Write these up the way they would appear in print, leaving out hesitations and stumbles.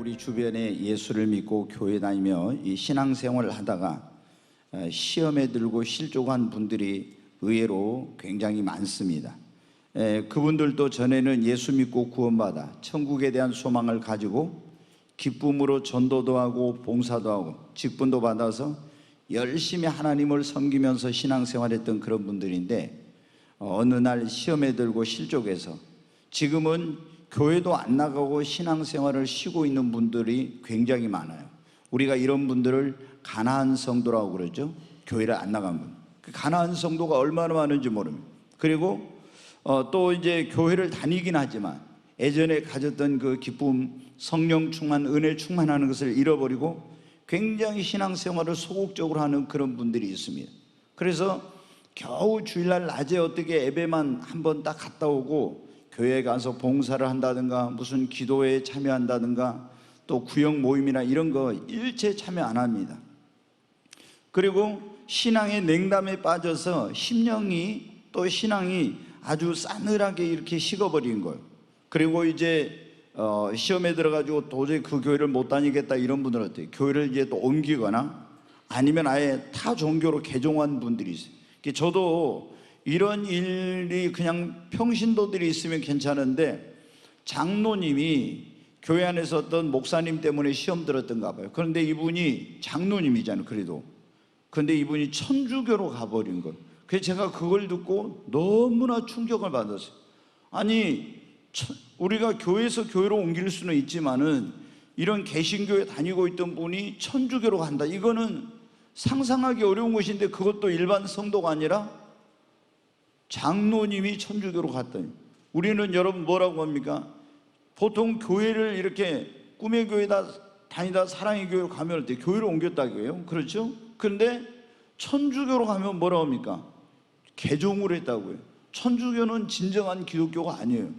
우리 주변에 예수를 믿고 교회 다니며 이 신앙생활을 하다가 시험에 들고 실족한 분들이 의외로 굉장히 많습니다. 그분들도 전에는 예수 믿고 구원받아 천국에 대한 소망을 가지고 기쁨으로 전도도 하고 봉사도 하고 직분도 받아서 열심히 하나님을 섬기면서 신앙생활했던 그런 분들인데, 어느 날 시험에 들고 실족해서 지금은 교회도 안 나가고 신앙생활을 쉬고 있는 분들이 굉장히 많아요. 우리가 이런 분들을 가나안 성도라고 그러죠. 교회를 안 나간 분. 그 가나안 성도가 얼마나 많은지 모릅니다. 그리고 또 이제 교회를 다니긴 하지만 예전에 가졌던 그 기쁨, 성령 충만, 은혜 충만하는 것을 잃어버리고 굉장히 신앙생활을 소극적으로 하는 그런 분들이 있습니다. 그래서 겨우 주일날 낮에 어떻게 예배만 한번 딱 갔다 오고 교회에 가서 봉사를 한다든가 무슨 기도회에 참여한다든가 또 구역 모임이나 이런 거 일체 참여 안 합니다. 그리고 신앙의 냉담에 빠져서 심령이 또 신앙이 아주 싸늘하게 이렇게 식어버린 거예요. 그리고 이제 시험에 들어가지고 도저히 그 교회를 못 다니겠다 이런 분들은 어때요? 교회를 이제 또 옮기거나 아니면 아예 타 종교로 개종한 분들이 있어요. 저도 이런 일이 그냥 평신도들이 있으면 괜찮은데, 장로님이 교회 안에서 어떤 목사님 때문에 시험 들었던가 봐요. 그런데 이분이 장로님이잖아요. 그런데 이분이 천주교로 가버린 거예요. 그래서 제가 그걸 듣고 너무나 충격을 받았어요. 아니, 우리가 교회에서 교회로 옮길 수는 있지만은 이런 개신교에 다니고 있던 분이 천주교로 간다, 이거는 상상하기 어려운 것인데, 그것도 일반 성도가 아니라 장로님이 천주교로 갔더니, 우리는 여러분 뭐라고 합니까? 보통 교회를 이렇게 꿈의 교회다 다니다 사랑의 교회로 가면 어때? 교회로 옮겼다고 해요. 그렇죠? 그런데 천주교로 가면 뭐라고 합니까? 개종을 했다고 해요. 천주교는 진정한 기독교가 아니에요.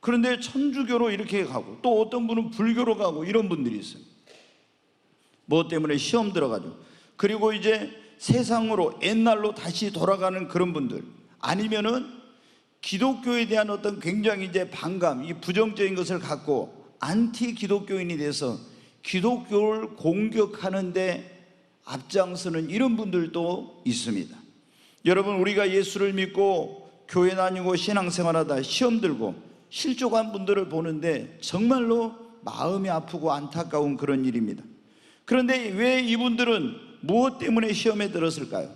그런데 천주교로 이렇게 가고, 또 어떤 분은 불교로 가고, 이런 분들이 있어요. 뭐 때문에? 시험 들어가죠. 그리고 이제 세상으로 옛날로 다시 돌아가는 그런 분들, 아니면은 기독교에 대한 어떤 굉장히 이제 반감, 이 부정적인 것을 갖고 안티 기독교인이 돼서 기독교를 공격하는데 앞장서는 이런 분들도 있습니다. 여러분, 우리가 예수를 믿고 교회 다니고 신앙생활하다 시험 들고 실족한 분들을 보는데 정말로 마음이 아프고 안타까운 그런 일입니다. 그런데 왜 이분들은 무엇 때문에 시험에 들었을까요?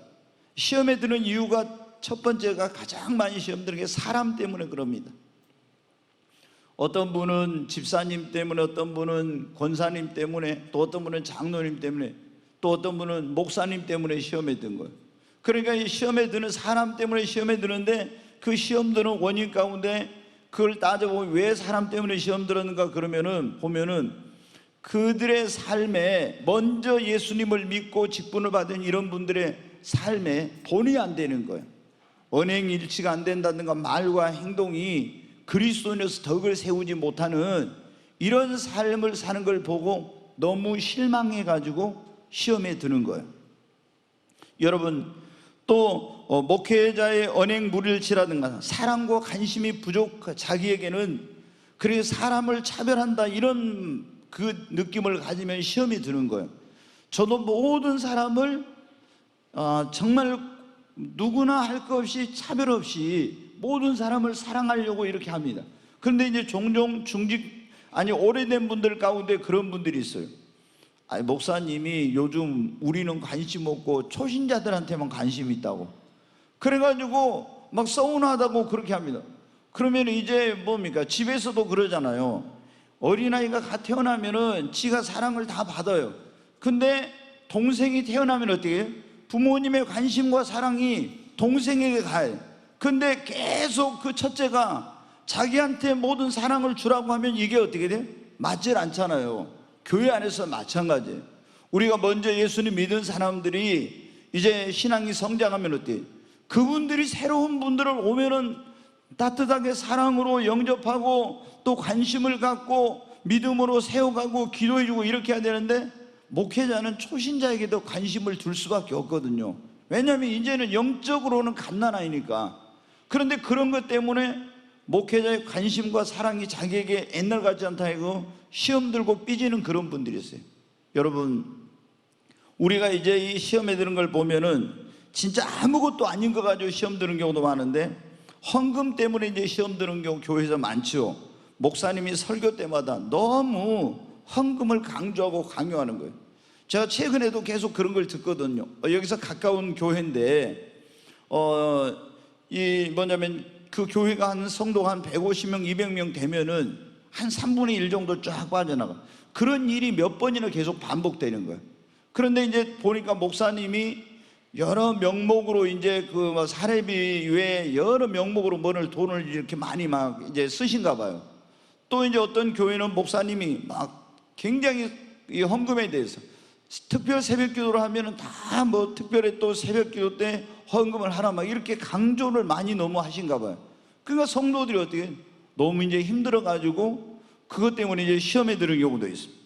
시험에 드는 이유가, 첫 번째가 가장 많이 시험 드는 게 사람 때문에 그럽니다. 어떤 분은 집사님 때문에, 어떤 분은 권사님 때문에, 또 어떤 분은 장로님 때문에, 또 어떤 분은 목사님 때문에 시험에 든 거예요. 그러니까 이 시험에 드는 사람 때문에 시험에 드는데, 그 시험 드는 원인 가운데 그걸 따져보면 왜 사람 때문에 시험 들었는가 그러면은 보면은 그들의 삶에 먼저 예수님을 믿고 직분을 받은 이런 분들의 삶에 본이 안 되는 거예요. 언행 일치가 안 된다든가 말과 행동이 그리스도인으로서 덕을 세우지 못하는 이런 삶을 사는 걸 보고 너무 실망해 가지고 시험에 드는 거예요. 여러분, 또 목회자의 언행 불일치라든가 사랑과 관심이 부족한 자기에게는, 그래서 사람을 차별한다, 이런 그 느낌을 가지면 시험이 드는 거예요. 저도 모든 사람을 정말 누구나 할 것 없이 차별 없이 모든 사람을 사랑하려고 이렇게 합니다. 그런데 이제 종종 오래된 분들 가운데 그런 분들이 있어요. 목사님이 요즘 우리는 관심 없고 초신자들한테만 관심이 있다고, 그래가지고 막 서운하다고 그렇게 합니다. 그러면 이제 뭡니까? 집에서도 그러잖아요. 어린아이가 태어나면은 지가 사랑을 다 받아요. 근데 동생이 태어나면 어떻게 해요? 부모님의 관심과 사랑이 동생에게 가요. 근데 계속 그 첫째가 자기한테 모든 사랑을 주라고 하면 이게 어떻게 돼요? 맞질 않잖아요. 교회 안에서 마찬가지예요. 우리가 먼저 예수님 믿은 사람들이 이제 신앙이 성장하면 어때요? 그분들이 새로운 분들을 오면은 따뜻하게 사랑으로 영접하고 또 관심을 갖고 믿음으로 세워가고 기도해주고 이렇게 해야 되는데, 목회자는 초신자에게도 관심을 둘 수밖에 없거든요. 왜냐하면 이제는 영적으로는 갓난아이니까. 그런데 그런 것 때문에 목회자의 관심과 사랑이 자기에게 옛날 같지 않다 이거 시험 들고 삐지는 그런 분들이 있어요. 여러분, 우리가 이제 이 시험에 드는 걸 보면은 진짜 아무것도 아닌 거 가지고 시험 드는 경우도 많은데, 헌금 때문에 이제 시험 드는 경우 교회에서 많죠. 목사님이 설교 때마다 너무 헌금을 강조하고 강요하는 거예요. 제가 최근에도 계속 그런 걸 듣거든요. 여기서 가까운 교회인데 뭐냐면 그 교회가 한 성도가 한 150명, 200명 되면은 한 3분의 1 정도 쫙 빠져나가. 그런 일이 몇 번이나 계속 반복되는 거예요. 그런데 이제 보니까 목사님이 여러 명목으로 이제 그 사례비 외에 여러 명목으로 돈을 이렇게 많이 막 이제 쓰신가 봐요. 또 이제 어떤 교회는 목사님이 막 굉장히 이 헌금에 대해서 특별 새벽 기도를 하면은 다 특별히 또 새벽 기도 때 헌금을 하라 막 이렇게 강조를 많이 너무 하신가 봐요. 그러니까 성도들이 어떻게 너무 이제 힘들어 가지고 그것 때문에 이제 시험에 드는 경우도 있습니다.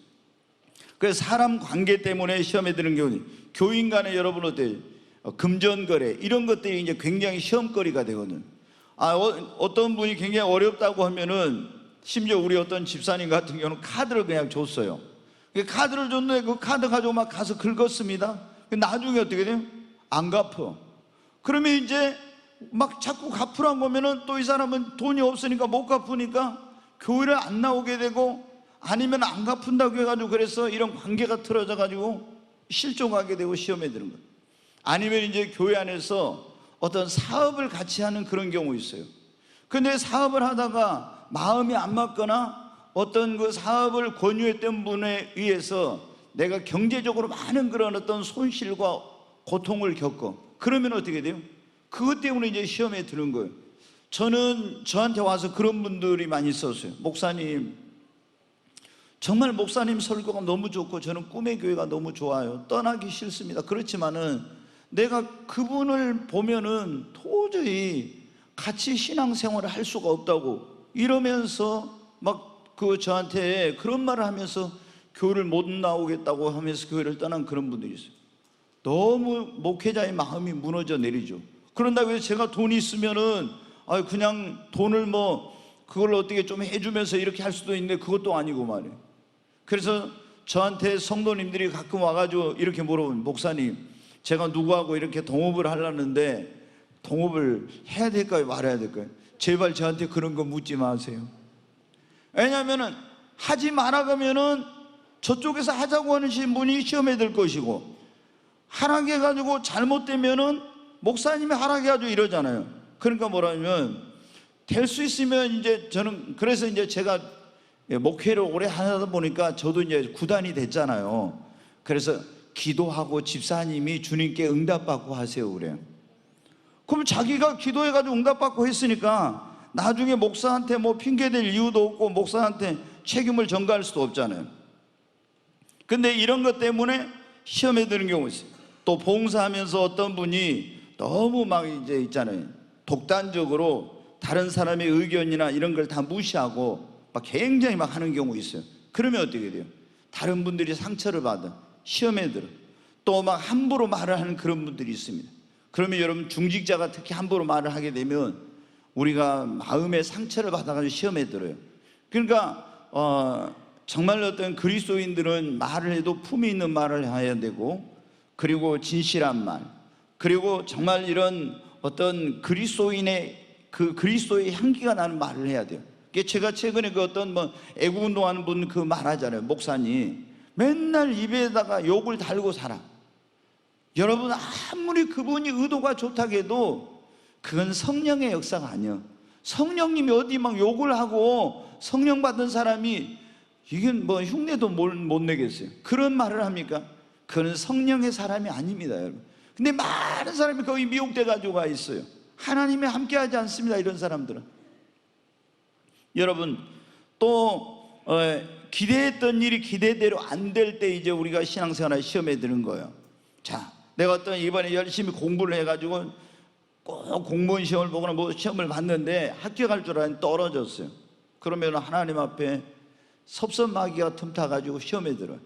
그래서 사람 관계 때문에 시험에 드는 경우, 교인 간에 여러분 어때요? 금전거래 이런 것들이 이제 굉장히 시험거리가 되거든요. 어떤 분이 굉장히 어렵다고 하면은 심지어 우리 어떤 집사님 같은 경우는 카드를 그냥 줬어요. 카드를 줬는데 그 카드 가지고 막 가서 긁었습니다. 나중에 어떻게 돼요? 안 갚어. 그러면 이제 막 자꾸 갚으라고 하면은 또 이 사람은 돈이 없으니까 못 갚으니까 교회를 안 나오게 되고, 아니면 안 갚은다고 해가지고 그래서 이런 관계가 틀어져 가지고 실종하게 되고 시험에 드는 거예요. 아니면 이제 교회 안에서 어떤 사업을 같이 하는 그런 경우 있어요. 근데 사업을 하다가 마음이 안 맞거나 어떤 그 사업을 권유했던 분에 의해서 내가 경제적으로 많은 그런 어떤 손실과 고통을 겪어. 그러면 어떻게 돼요? 그것 때문에 이제 시험에 드는 거예요. 저한테 와서 그런 분들이 많이 있었어요. 목사님, 정말 목사님 설교가 너무 좋고 저는 꿈의 교회가 너무 좋아요. 떠나기 싫습니다. 그렇지만은 내가 그분을 보면은 도저히 같이 신앙생활을 할 수가 없다고 이러면서 막 저한테 그런 말을 하면서 교회를 못 나오겠다고 하면서 교회를 떠난 그런 분들이 있어요. 너무 목회자의 마음이 무너져 내리죠. 그런다고 해서 제가 돈이 있으면은 그냥 돈을 그걸 어떻게 좀 해주면서 이렇게 할 수도 있는데 그것도 아니고 말이에요. 그래서 저한테 성도님들이 가끔 와가지고 이렇게 물어보면, 목사님, 제가 누구하고 이렇게 동업을 하려는데 동업을 해야 될까요? 말아야 될까요? 제발 저한테 그런 거 묻지 마세요. 왜냐하면은 하지 마라 그러면은 저쪽에서 하자고 하는 분이 시험에 들 것이고, 하락해가지고 잘못되면은 목사님이 하락해가지고 이러잖아요. 그러니까 뭐라면 될 수 있으면 이제 저는 그래서 이제 제가 목회를 오래 하다 보니까 저도 이제 구단이 됐잖아요. 그래서 기도하고 집사님이 주님께 응답받고 하세요 그래요. 그럼 자기가 기도해가지고 응답받고 했으니까 나중에 목사한테 핑계댈 이유도 없고 목사한테 책임을 전가할 수도 없잖아요. 근데 이런 것 때문에 시험에 드는 경우 있어요. 또 봉사하면서 어떤 분이 너무 막 이제 있잖아요. 독단적으로 다른 사람의 의견이나 이런 걸 다 무시하고 막 굉장히 막 하는 경우 있어요. 그러면 어떻게 돼요? 다른 분들이 상처를 받아 시험에 들어. 또 막 함부로 말을 하는 그런 분들이 있습니다. 그러면 여러분, 중직자가 특히 함부로 말을 하게 되면 우리가 마음의 상처를 받아가지고 시험에 들어요. 그러니까 정말 어떤 그리스도인들은 말을 해도 품이 있는 말을 해야 되고, 그리고 진실한 말, 그리고 정말 이런 어떤 그리스도인의 그리스도의 향기가 나는 말을 해야 돼요. 제가 최근에 그 어떤 애국 운동하는 분 그 말하잖아요. 목사님 맨날 입에다가 욕을 달고 살아. 여러분, 아무리 그분이 의도가 좋다고 해도 그건 성령의 역사가 아니에요. 성령님이 어디 막 욕을 하고 성령 받은 사람이 이게 흉내도 못 내겠어요. 그런 말을 합니까? 그건 성령의 사람이 아닙니다, 여러분. 근데 많은 사람이 거기 미혹돼 가지고 가 있어요. 하나님이 함께하지 않습니다, 이런 사람들은. 여러분, 또 기대했던 일이 기대대로 안 될 때 이제 우리가 신앙생활에 시험에 드는 거예요. 자, 내가 이번에 열심히 공부를 해가지고 꼭 공무원 시험을 보거나 시험을 봤는데 합격할 줄 알았는데 떨어졌어요. 그러면 하나님 앞에 섭섭마귀가 틈타가지고 시험에 들어요.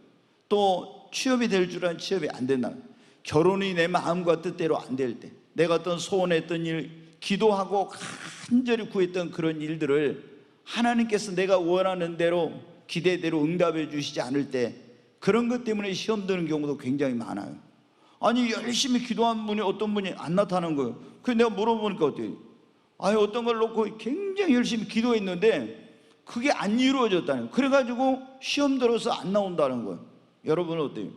또 취업이 될 줄 알았는데 취업이 안 된다. 결혼이 내 마음과 뜻대로 안 될 때, 내가 어떤 소원했던 일, 기도하고 간절히 구했던 그런 일들을 하나님께서 내가 원하는 대로 기대대로 응답해 주시지 않을 때 그런 것 때문에 시험 드는 경우도 굉장히 많아요. 아니 열심히 기도한 분이 어떤 분이 안 나타나는 거예요. 그래서 내가 물어보니까 어때요? 아니 어떤 걸 놓고 굉장히 열심히 기도했는데 그게 안 이루어졌다는 거예요. 그래가지고 시험 들어서 안 나온다는 거예요. 여러분은 어때요?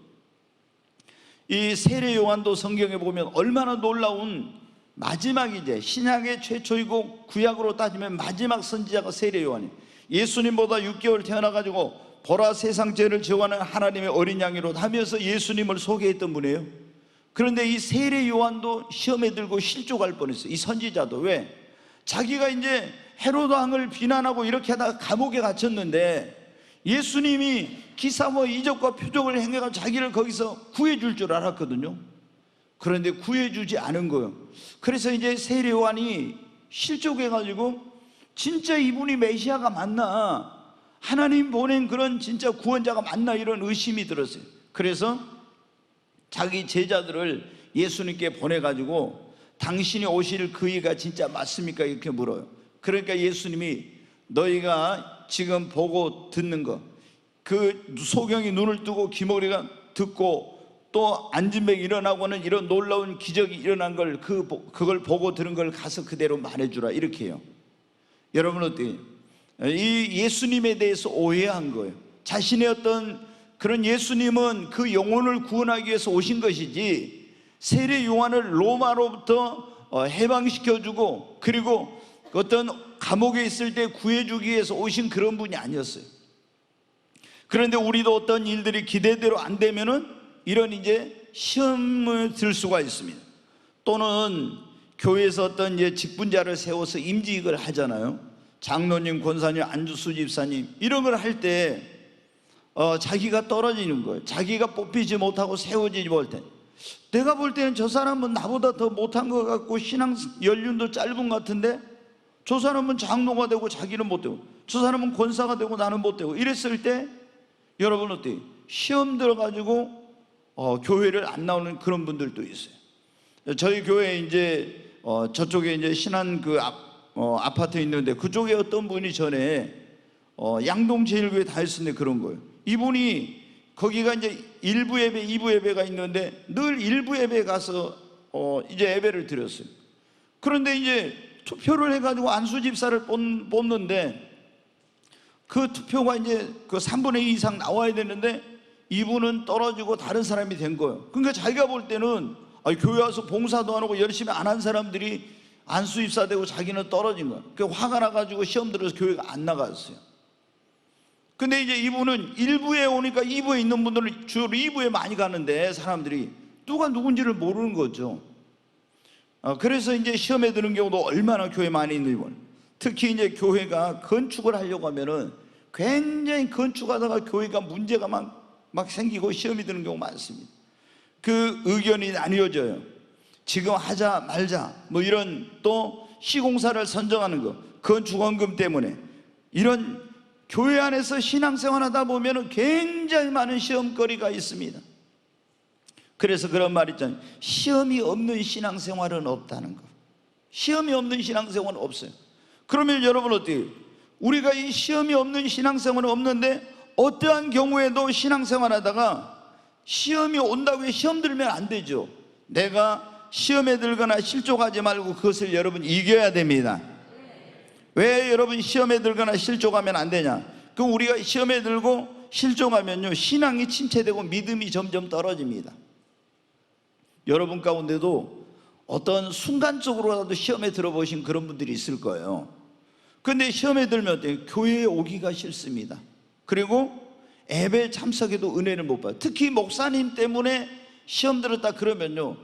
이 세례 요한도 성경에 보면 얼마나 놀라운 마지막이제 신약의 최초이고 구약으로 따지면 마지막 선지자가 세례 요한이에요. 예수님보다 6개월 태어나가지고 보라 세상 죄를 제거하는 하나님의 어린 양이로 하면서 예수님을 소개했던 분이에요. 그런데 이 세례 요한도 시험에 들고 실족할 뻔했어요. 이 선지자도. 왜? 자기가 이제 헤로드 왕을 비난하고 이렇게 하다가 감옥에 갇혔는데 예수님이 기사와 이적과 표적을 행해서 자기를 거기서 구해줄 줄 알았거든요. 그런데 구해주지 않은 거예요. 그래서 이제 세례 요한이 실족해가지고 진짜 이분이 메시아가 맞나, 하나님 보낸 그런 진짜 구원자가 맞나, 이런 의심이 들었어요. 그래서 자기 제자들을 예수님께 보내가지고 당신이 오실 그이가 진짜 맞습니까? 이렇게 물어요. 그러니까 예수님이 너희가 지금 보고 듣는 거, 그 소경이 눈을 뜨고 귀머리가 듣고 또 앉은 백 일어나고는 이런 놀라운 기적이 일어난 걸 그걸 보고 들은 걸 가서 그대로 말해주라, 이렇게 해요. 여러분 어때요? 이 예수님에 대해서 오해한 거예요. 자신의 어떤 그런 예수님은 그 영혼을 구원하기 위해서 오신 것이지 세례 요한을 로마로부터 해방시켜주고 그리고 어떤 감옥에 있을 때 구해주기 위해서 오신 그런 분이 아니었어요. 그런데 우리도 어떤 일들이 기대대로 안 되면은 이런 이제 시험을 들 수가 있습니다. 또는 교회에서 어떤 이제 직분자를 세워서 임직을 하잖아요. 장로님, 권사님, 안주수 집사님 이런 걸 할 때 자기가 떨어지는 거예요. 자기가 뽑히지 못하고 세워지지 못할 때 내가 볼 때는 저 사람은 나보다 더 못한 것 같고 신앙 연륜도 짧은 것 같은데 저 사람은 장로가 되고 자기는 못 되고 저 사람은 권사가 되고 나는 못 되고 이랬을 때 여러분 어때요? 시험 들어가지고 교회를 안 나오는 그런 분들도 있어요. 저희 교회에 이제 저쪽에 이제 신안 그 아파트 있는데 그쪽에 어떤 분이 전에 양동제일교회 다녔었는데 그런 거예요. 이분이 거기가 이제 1부 예배, 2부 예배가 있는데 늘 1부 예배에 가서 이제 예배를 드렸어요. 그런데 이제 투표를 해가지고 안수 집사를 뽑는데 그 투표가 이제 그 3분의 2 이상 나와야 되는데 이분은 떨어지고 다른 사람이 된 거예요. 그러니까 자기가 볼 때는 교회 와서 봉사도 안 하고 열심히 안 한 사람들이 안수 집사 되고 자기는 떨어진 거예요. 그 화가 나가지고 시험 들어서 교회가 안 나갔어요. 근데 이제 이분은 1부에 오니까 2부에 있는 분들은 주로 2부에 많이 가는데 사람들이 누가 누군지를 모르는 거죠. 그래서 이제 시험에 드는 경우도 얼마나 교회 많이 있는지 몰라요. 특히 이제 교회가 건축을 하려고 하면은 굉장히 건축하다가 교회가 문제가 막 생기고 시험이 드는 경우 많습니다. 그 의견이 나뉘어져요. 지금 하자 말자 뭐 이런 또 시공사를 선정하는 거 건축원금 때문에 이런 교회 안에서 신앙생활 하다 보면 굉장히 많은 시험거리가 있습니다. 그래서 그런 말 있잖아요. 시험이 없는 신앙생활은 없다는 거. 시험이 없는 신앙생활은 없어요. 그러면 여러분 어때요? 우리가 이 시험이 없는 신앙생활은 없는데 어떠한 경우에도 신앙생활 하다가 시험이 온다고 해서 시험 들면 안 되죠. 내가 시험에 들거나 실족하지 말고 그것을 여러분 이겨야 됩니다. 왜 여러분 시험에 들거나 실족하면 안 되냐? 그 우리가 시험에 들고 실족하면요 신앙이 침체되고 믿음이 점점 떨어집니다. 여러분 가운데도 어떤 순간적으로라도 시험에 들어보신 그런 분들이 있을 거예요. 근데 시험에 들면 어때요? 교회에 오기가 싫습니다. 그리고 예배 참석에도 은혜를 못 받아요. 특히 목사님 때문에 시험 들었다 그러면요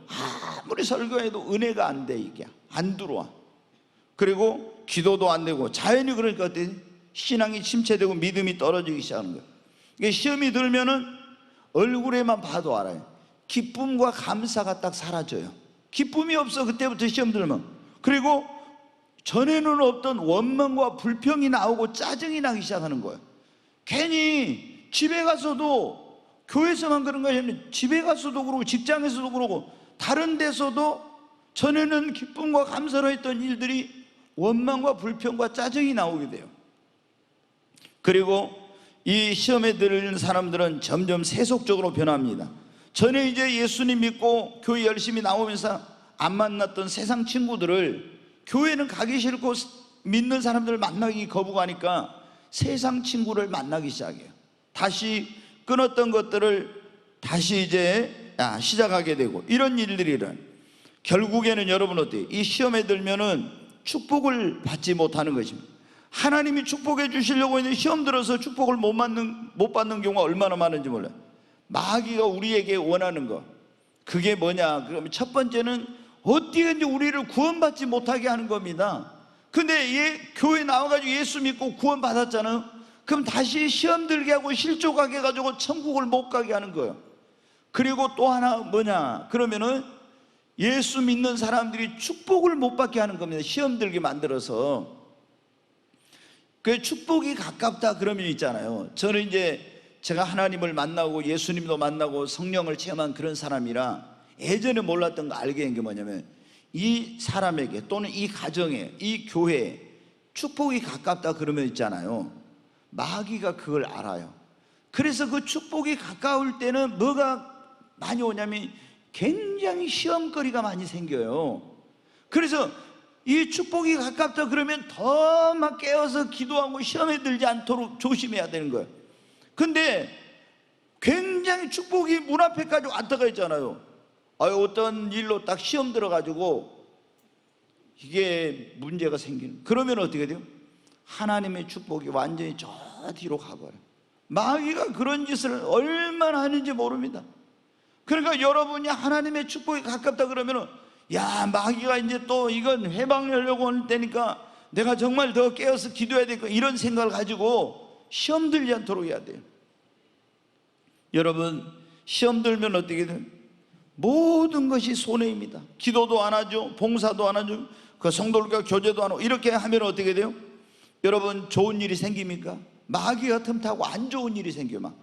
아무리 설교해도 은혜가 안 돼. 이게 안 들어와. 그리고 기도도 안 되고 자연히 그러니까 어때요? 신앙이 침체되고 믿음이 떨어지기 시작하는 거예요. 이게 시험이 들면은 얼굴에만 봐도 알아요. 기쁨과 감사가 딱 사라져요. 기쁨이 없어 그때부터 시험 들면. 그리고 전에는 없던 원망과 불평이 나오고 짜증이 나기 시작하는 거예요. 괜히 집에 가서도 교회에서만 그런 거 아니라 집에 가서도 그러고 직장에서도 그러고 다른 데서도 전에는 기쁨과 감사로 했던 일들이 원망과 불평과 짜증이 나오게 돼요. 그리고 이 시험에 들은 사람들은 점점 세속적으로 변합니다. 전에 이제 예수님 믿고 교회 열심히 나오면서 안 만났던 세상 친구들을 교회는 가기 싫고 믿는 사람들을 만나기 거부하니까 세상 친구를 만나기 시작해요. 다시 끊었던 것들을 다시 이제 시작하게 되고, 이런 일들이 일어나요. 결국에는 여러분 어때요? 이 시험에 들면은 축복을 받지 못하는 것입니다. 하나님이 축복해 주시려고 했는데 시험 들어서 축복을 못 받는 경우가 얼마나 많은지 몰라요. 마귀가 우리에게 원하는 거, 그게 뭐냐? 그러면 첫 번째는 어떻게든지 우리를 구원받지 못하게 하는 겁니다. 근데 교회 나와가지고 예수 믿고 구원 받았잖아요. 그럼 다시 시험 들게 하고 실족하게 해가지고 천국을 못 가게 하는 거예요. 그리고 또 하나 뭐냐? 그러면은 예수 믿는 사람들이 축복을 못 받게 하는 겁니다. 시험 들게 만들어서. 그 축복이 가깝다 그러면 있잖아요. 저는 이제 제가 하나님을 만나고 예수님도 만나고 성령을 체험한 그런 사람이라 예전에 몰랐던 거 알게 된 게 뭐냐면, 이 사람에게 또는 이 가정에, 이 교회에 축복이 가깝다 그러면 있잖아요. 마귀가 그걸 알아요. 그래서 그 축복이 가까울 때는 뭐가 많이 오냐면 굉장히 시험거리가 많이 생겨요. 그래서 이 축복이 가깝다 그러면 더 막 깨어서 기도하고 시험에 들지 않도록 조심해야 되는 거예요. 근데 굉장히 축복이 문 앞에까지 왔다가 있잖아요. 어떤 일로 딱 시험 들어가지고 이게 문제가 생기는, 그러면 어떻게 돼요? 하나님의 축복이 완전히 저 뒤로 가버려요. 마귀가 그런 짓을 얼마나 하는지 모릅니다. 그러니까 여러분이 하나님의 축복이 가깝다 그러면은, 야, 마귀가 이제 또 이건 해방하려고 할 때니까 내가 정말 더 깨어서 기도해야 되겠고, 이런 생각을 가지고 시험 들지 않도록 해야 돼요. 여러분, 시험 들면 어떻게 돼요? 모든 것이 손해입니다. 기도도 안 하죠, 봉사도 안 하죠, 그 성도들과 교제도 안 하고, 이렇게 하면 어떻게 돼요? 여러분, 좋은 일이 생깁니까? 마귀가 틈타고 안 좋은 일이 생겨요. 막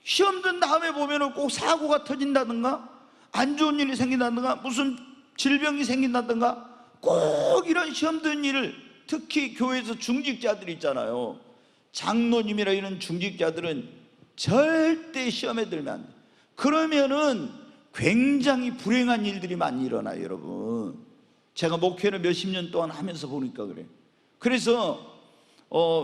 시험 든 다음에 보면은 꼭 사고가 터진다든가 안 좋은 일이 생긴다든가 무슨 질병이 생긴다든가, 꼭 이런 시험 든 일을, 특히 교회에서 중직자들이 있잖아요. 장로님이라 이런 중직자들은 절대 시험에 들면 안 돼요. 그러면은 굉장히 불행한 일들이 많이 일어나요. 여러분, 제가 목회를 몇십 년 동안 하면서 보니까 그래요. 그래서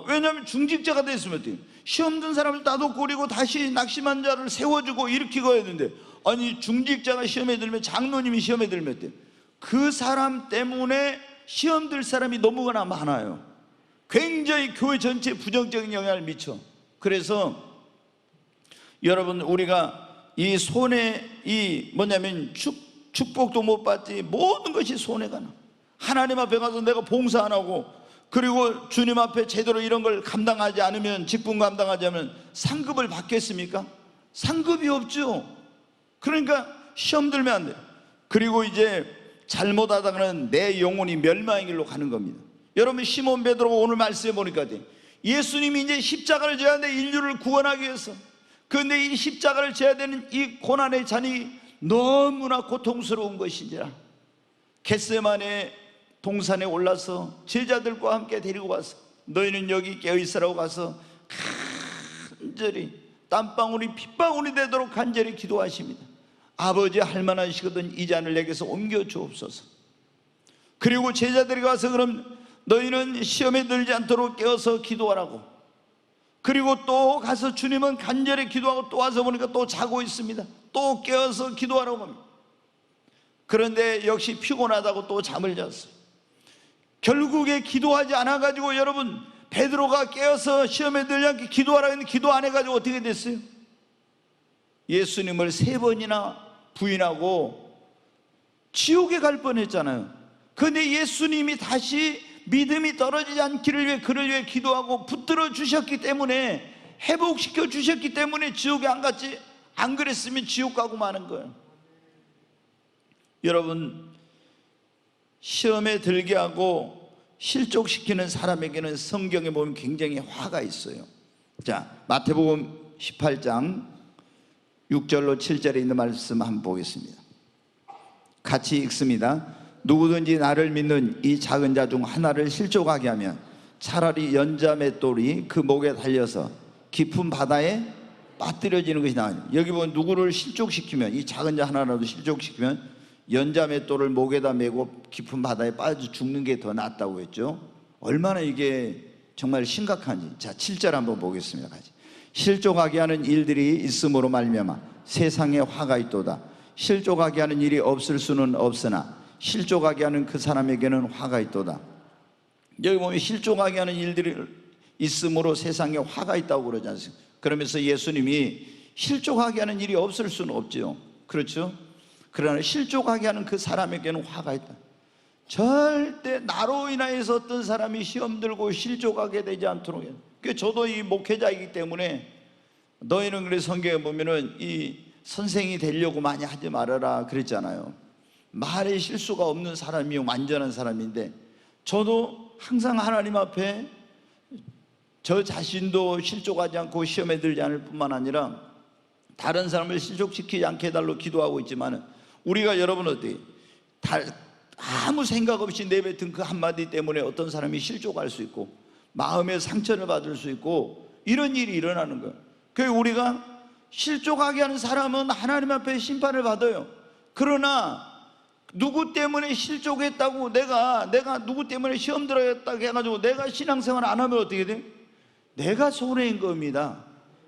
왜냐하면 중직자가 됐으면 어때요? 시험 든 사람을 따돌리고 다시 낙심한 자를 세워주고 일으키고 해야 되는데, 아니 중직자가 시험에 들면, 장로님이 시험에 들면 어때요? 그 사람 때문에 시험 들 사람이 너무나 많아요. 굉장히 교회 전체에 부정적인 영향을 미쳐. 그래서 여러분, 우리가 이 손해, 이 뭐냐면 축복도 못 받지, 모든 것이 손해가 나. 하나님 앞에 가서 내가 봉사 안 하고, 그리고 주님 앞에 제대로 이런 걸 감당하지 않으면, 직분 감당하지 않으면 상급을 받겠습니까? 상급이 없죠. 그러니까 시험 들면 안 돼요. 그리고 이제 잘못하다가는 내 영혼이 멸망의 길로 가는 겁니다. 여러분, 시몬 베드로가 오늘 말씀해 보니까 예수님이 이제 십자가를 져야 하는데, 인류를 구원하기 위해서. 그런데 이 십자가를 져야 되는 이 고난의 잔이 너무나 고통스러운 것인지라 겟세마네 동산에 올라서 제자들과 함께 데리고 와서, 너희는 여기 깨어있으라고 가서 간절히 땀방울이 핏방울이 되도록 간절히 기도하십니다. 아버지, 할 만하시거든 이 잔을 내게서 옮겨 주옵소서. 그리고 제자들이 가서, 그럼 너희는 시험에 들지 않도록 깨어서 기도하라고. 그리고 또 가서 주님은 간절히 기도하고, 또 와서 보니까 또 자고 있습니다. 또 깨어서 기도하라고 합니다. 그런데 역시 피곤하다고 또 잠을 잤어요. 결국에 기도하지 않아가지고, 여러분, 베드로가 깨어서 시험에 들지 않게 기도하라고 했는데 기도 안 해가지고 어떻게 됐어요? 예수님을 3번이나 부인하고 지옥에 갈 뻔했잖아요. 그런데 예수님이 다시 믿음이 떨어지지 않기를 위해 그를 위해 기도하고 붙들어 주셨기 때문에, 회복시켜 주셨기 때문에 지옥에 안 갔지, 안 그랬으면 지옥 가고 마는 거예요. 여러분, 시험에 들게 하고 실족시키는 사람에게는 성경에 보면 굉장히 화가 있어요. 자, 마태복음 18장 6절로 7절에 있는 말씀 한번 보겠습니다. 같이 읽습니다. 누구든지 나를 믿는 이 작은 자 중 하나를 실족하게 하면 차라리 연자맷돌이 그 목에 달려서 깊은 바다에 빠뜨려지는 것이 나아요. 여기 보면 누구를 실족시키면, 이 작은 자 하나라도 실족시키면 연자맷돌을 목에다 메고 깊은 바다에 빠져 죽는 게 더 낫다고 했죠. 얼마나 이게 정말 심각한지. 자, 7절 한번 보겠습니다. 같이. 실족하게 하는 일들이 있음으로 말미암아 세상에 화가 있도다. 실족하게 하는 일이 없을 수는 없으나 실족하게 하는 그 사람에게는 화가 있도다. 여기 보면 실족하게 하는 일들이 있음으로 세상에 화가 있다고 그러지 않습니까? 그러면서 예수님이 실족하게 하는 일이 없을 수는 없죠. 그렇죠? 그러나 실족하게 하는 그 사람에게는 화가 있다. 절대 나로 인하여서 어떤 사람이 시험 들고 실족하게 되지 않도록 해요. 저도 이 목회자이기 때문에 너희는 그래 성경에 보면은 이 선생이 되려고 많이 하지 말아라 그랬잖아요. 말에 실수가 없는 사람이 완전한 사람인데, 저도 항상 하나님 앞에 저 자신도 실족하지 않고 시험에 들지 않을 뿐만 아니라 다른 사람을 실족시키지 않게 해달라고 기도하고 있지만, 우리가 여러분 어떻게 아무 생각 없이 내뱉은 그 한마디 때문에 어떤 사람이 실족할 수 있고 마음의 상처를 받을 수 있고 이런 일이 일어나는 거예요. 그래서 우리가 실족하게 하는 사람은 하나님 앞에 심판을 받아요. 그러나 누구 때문에 실족했다고 내가 누구 때문에 시험 들어갔다고 해가지고 내가 신앙생활 안 하면 어떻게 돼? 내가 손해인 겁니다.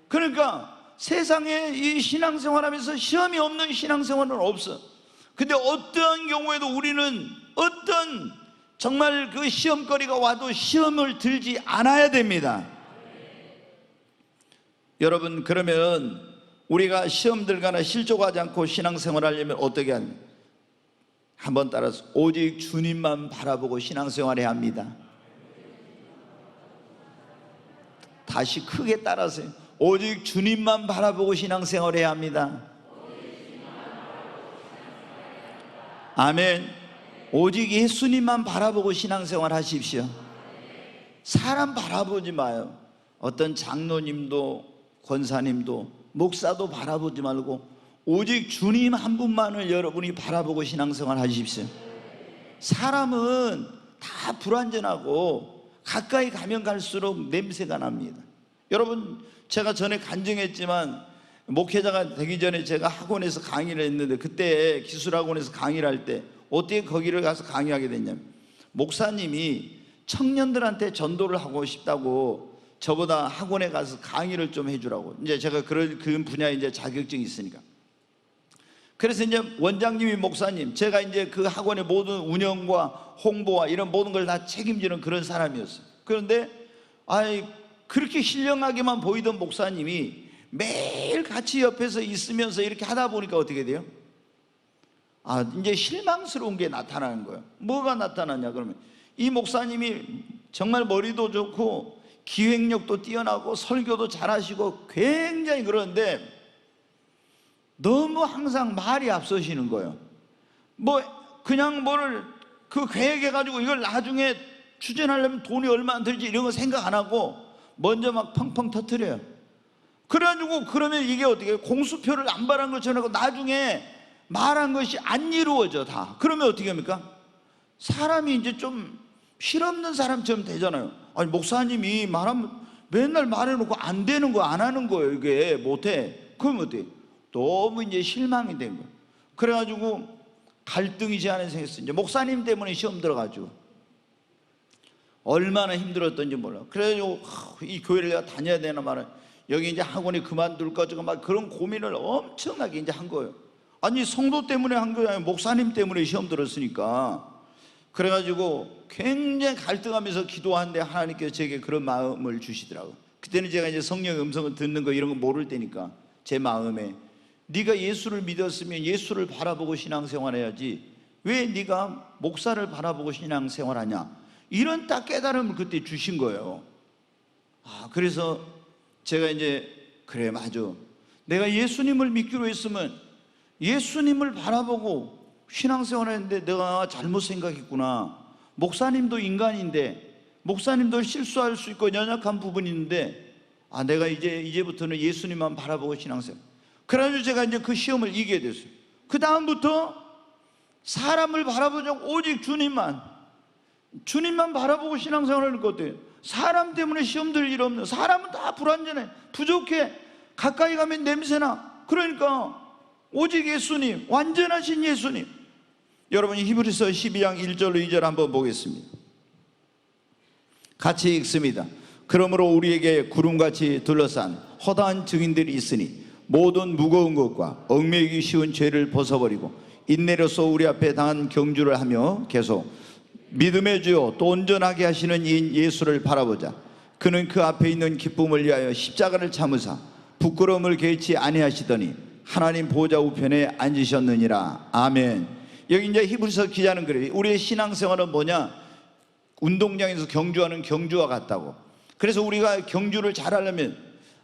그러니까 세상에 이 신앙생활하면서 시험이 없는 신앙생활은 없어. 근데 어떠한 경우에도 우리는 어떤 정말 그 시험거리가 와도 시험을 들지 않아야 됩니다. 여러분, 그러면 우리가 시험 들거나 실족하지 않고 신앙생활 하려면 어떻게 하냐? 한번 따라서 오직 주님만 바라보고 신앙생활해야 합니다. 다시 크게 따라서요. 오직 주님만 바라보고 신앙생활해야 합니다. 아멘. 오직 예수님만 바라보고 신앙생활 하십시오. 사람 바라보지 마요. 어떤 장로님도 권사님도 목사도 바라보지 말고 오직 주님 한 분만을 여러분이 바라보고 신앙생활 하십시오. 사람은 다 불완전하고 가까이 가면 갈수록 냄새가 납니다. 여러분, 제가 전에 간증했지만 목회자가 되기 전에 제가 학원에서 강의를 했는데, 그때 기술학원에서 강의를 할 때 어떻게 거기를 가서 강의하게 됐냐면, 목사님이 청년들한테 전도를 하고 싶다고 저보다 학원에 가서 강의를 좀 해주라고. 이제 제가 그 분야에 이제 자격증이 있으니까. 그래서 이제 원장님이 목사님, 제가 이제 그 학원의 모든 운영과 홍보와 이런 모든 걸 다 책임지는 그런 사람이었어요. 그런데 그렇게 신령하게만 보이던 목사님이 매일 같이 옆에서 있으면서 이렇게 하다 보니까 어떻게 돼요? 이제 실망스러운 게 나타나는 거예요. 뭐가 나타나냐 그러면, 이 목사님이 정말 머리도 좋고 기획력도 뛰어나고 설교도 잘하시고 굉장히 그런데 너무 항상 말이 앞서시는 거예요. 그냥 뭐를 그 계획해가지고 이걸 나중에 추진하려면 돈이 얼마나 들지 이런 거 생각 안 하고 먼저 막 펑펑 터뜨려요. 그래가지고 그러면 이게 어떻게 해요? 공수표를 안 바란 것처럼 하고 나중에 말한 것이 안 이루어져 다. 그러면 어떻게 합니까? 사람이 이제 좀 실없는 사람처럼 되잖아요. 목사님이 말하면 맨날 말해놓고 안 되는 거 안 하는 거예요. 이게 못해. 그러면 어떻게 해요? 너무 이제 실망이 된 거예요. 그래가지고 갈등이 제 안에 생겼어요. 이제 목사님 때문에 시험 들어가지고 얼마나 힘들었던지 몰라. 그래가지고 이 교회를 내가 다녀야 되나 말아요. 여기 이제 학원이 그만둘까 저거 막 그런 고민을 엄청나게 이제 한 거예요. 아니 성도 때문에 한 게 아니라 목사님 때문에 시험 들었으니까. 그래가지고 굉장히 갈등하면서 기도하는데 하나님께서 제게 그런 마음을 주시더라고요. 그때는 제가 이제 성령의 음성을 듣는 거 이런 거 모를 때니까 제 마음에, 네가 예수를 믿었으면 예수를 바라보고 신앙생활해야지 왜 네가 목사를 바라보고 신앙생활하냐, 이런 딱 깨달음을 그때 주신 거예요. 그래서 제가 이제 그래 맞아, 내가 예수님을 믿기로 했으면 예수님을 바라보고 신앙생활을 했는데 내가 잘못 생각했구나. 목사님도 인간인데 목사님도 실수할 수 있고 연약한 부분이 있는데 내가 이제부터는 예수님만 바라보고 신앙생활. 그래가지고 제가 이제 그 시험을 이기게 됐어요. 그 다음부터 사람을 바라보지 않고 오직 주님만 바라보고 신앙생활을 하는 것 같아요. 사람 때문에 시험 들 일 없는, 사람은 다 불완전해, 부족해, 가까이 가면 냄새나. 그러니까 오직 예수님, 완전하신 예수님. 여러분, 히브리서 12장 1절로 2절 한번 보겠습니다. 같이 읽습니다. 그러므로 우리에게 구름같이 둘러싼 허다한 증인들이 있으니 모든 무거운 것과 얽매이기 쉬운 죄를 벗어버리고 인내로서 우리 앞에 당한 경주를 하며 계속 믿음의 주요 또 온전하게 하시는 이인 예수를 바라보자. 그는 그 앞에 있는 기쁨을 위하여 십자가를 참으사 부끄러움을 개의치 아니하시더니 하나님 보좌 우편에 앉으셨느니라. 아멘. 여기 이제 히브리서 기자는 그래요. 우리의 신앙생활은 뭐냐? 운동장에서 경주하는 경주와 같다고. 그래서 우리가 경주를 잘하려면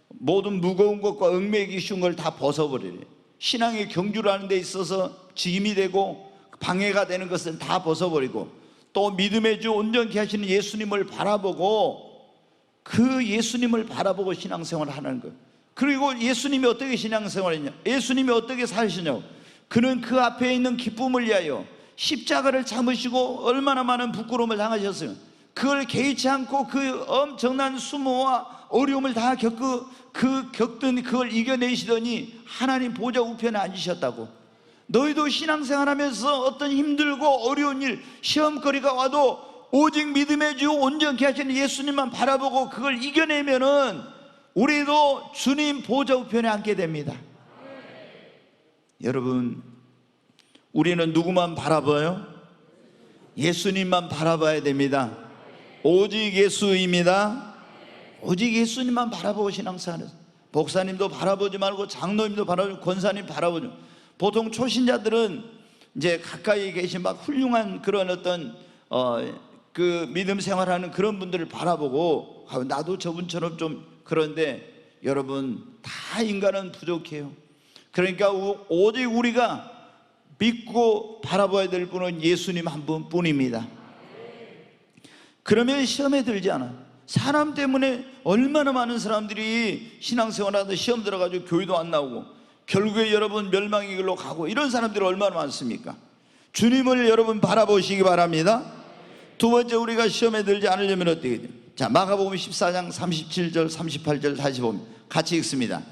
모든 무거운 것과 얽매이기 쉬운 걸 다 벗어버려야 돼요. 신앙의 경주를 하는 데 있어서 짐이 되고 방해가 되는 것은 다 벗어버리고, 또 믿음의 주 온전케 하시는 예수님을 바라보고, 그 예수님을 바라보고 신앙생활을 하는 거예요. 그리고 예수님이 어떻게 신앙생활을 했냐? 예수님이 어떻게 사시냐고. 그는 그 앞에 있는 기쁨을 위하여 십자가를 참으시고 얼마나 많은 부끄러움을 당하셨어요. 그걸 개의치 않고 그 엄청난 수모와 어려움을 다 겪든 그걸 이겨내시더니 하나님 보좌 우편에 앉으셨다고. 너희도 신앙생활하면서 어떤 힘들고 어려운 일, 시험거리가 와도 오직 믿음의 주 온전케 하시는 예수님만 바라보고 그걸 이겨내면은 우리도 주님 보좌 우편에 앉게 됩니다. 여러분, 우리는 누구만 바라봐요? 예수님만 바라봐야 됩니다. 오직 예수입니다. 오직 예수님만 바라보고 신앙생활해요. 목사님도 바라보지 말고 장로님도 바라보고 권사님 바라보죠. 보통 초신자들은 이제 가까이 계신 막 훌륭한 그런 어떤 그 믿음 생활하는 그런 분들을 바라보고 나도 저분처럼 좀, 그런데 여러분, 다 인간은 부족해요. 그러니까 오직 우리가 믿고 바라봐야 될 분은 예수님 한 분뿐입니다. 그러면 시험에 들지 않아. 사람 때문에 얼마나 많은 사람들이 신앙생활하다 시험 들어가지고 교회도 안 나오고 결국에 여러분 멸망의 길로 가고, 이런 사람들이 얼마나 많습니까? 주님을 여러분 바라보시기 바랍니다. 두 번째, 우리가 시험에 들지 않으려면 어떻게 돼요? 자, 마가복음 14장 37절 38절 다시 보면 같이 읽습니다.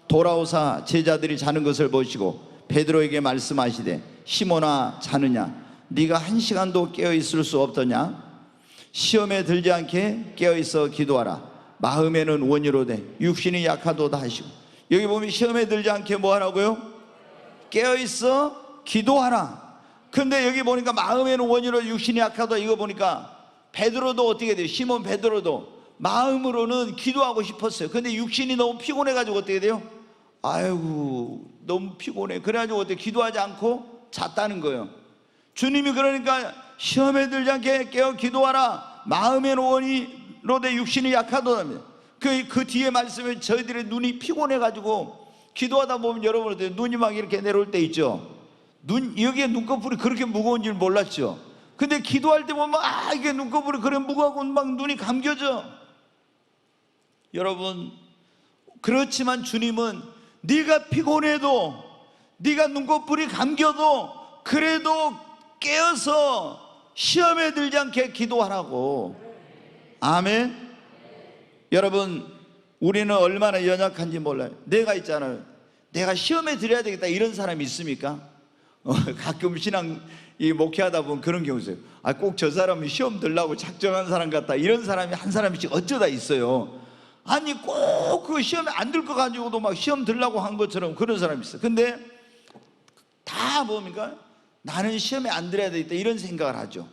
돌아오사 제자들이 자는 것을 보시고 베드로에게 말씀하시되 시몬아, 자느냐? 네가 한 시간도 깨어있을 수 없더냐? 시험에 들지 않게 깨어있어 기도하라. 마음에는 원이로되 육신이 약하도다 하시고. 여기 보면 시험에 들지 않게 뭐 하라고요? 깨어있어 기도하라. 근데 여기 보니까 마음에는 원이로되 육신이 약하다, 이거 보니까 베드로도 어떻게 돼요? 시몬 베드로도 마음으로는 기도하고 싶었어요. 근데 육신이 너무 피곤해가지고 어떻게 돼요? 아이고 너무 피곤해. 그래가지고 어떻게 기도하지 않고 잤다는 거예요. 주님이 그러니까 시험에 들지 않게 깨어 기도하라. 마음의 원이로되 육신이 약하도다. 그 뒤에 말씀에 저희들의 눈이 피곤해가지고 기도하다 보면 여러분 눈이 막 이렇게 내려올 때 있죠. 여기에 눈꺼풀이 그렇게 무거운 줄 몰랐죠. 근데 기도할 때 보면 이게 눈꺼풀이 그래 무거워서 막 눈이 감겨져. 여러분, 그렇지만 주님은 네가 피곤해도, 네가 눈꺼풀이 감겨도 그래도 깨어서 시험에 들지 않게 기도하라고. 아멘. 여러분, 우리는 얼마나 연약한지 몰라요. 내가 있잖아요, 내가 시험에 들어야 되겠다 이런 사람이 있습니까? 가끔 신앙 목회하다 보면 그런 경우 있어요. 꼭 저 사람이 시험 들라고 작정한 사람 같다, 이런 사람이 한 사람씩 어쩌다 있어요. 아니 꼭 그 시험에 안 들 거 가지고도 막 시험 들라고 한 것처럼 그런 사람이 있어요. 근데 다 뭡니까? 나는 시험에 안 들어야 되겠다 이런 생각을 하죠.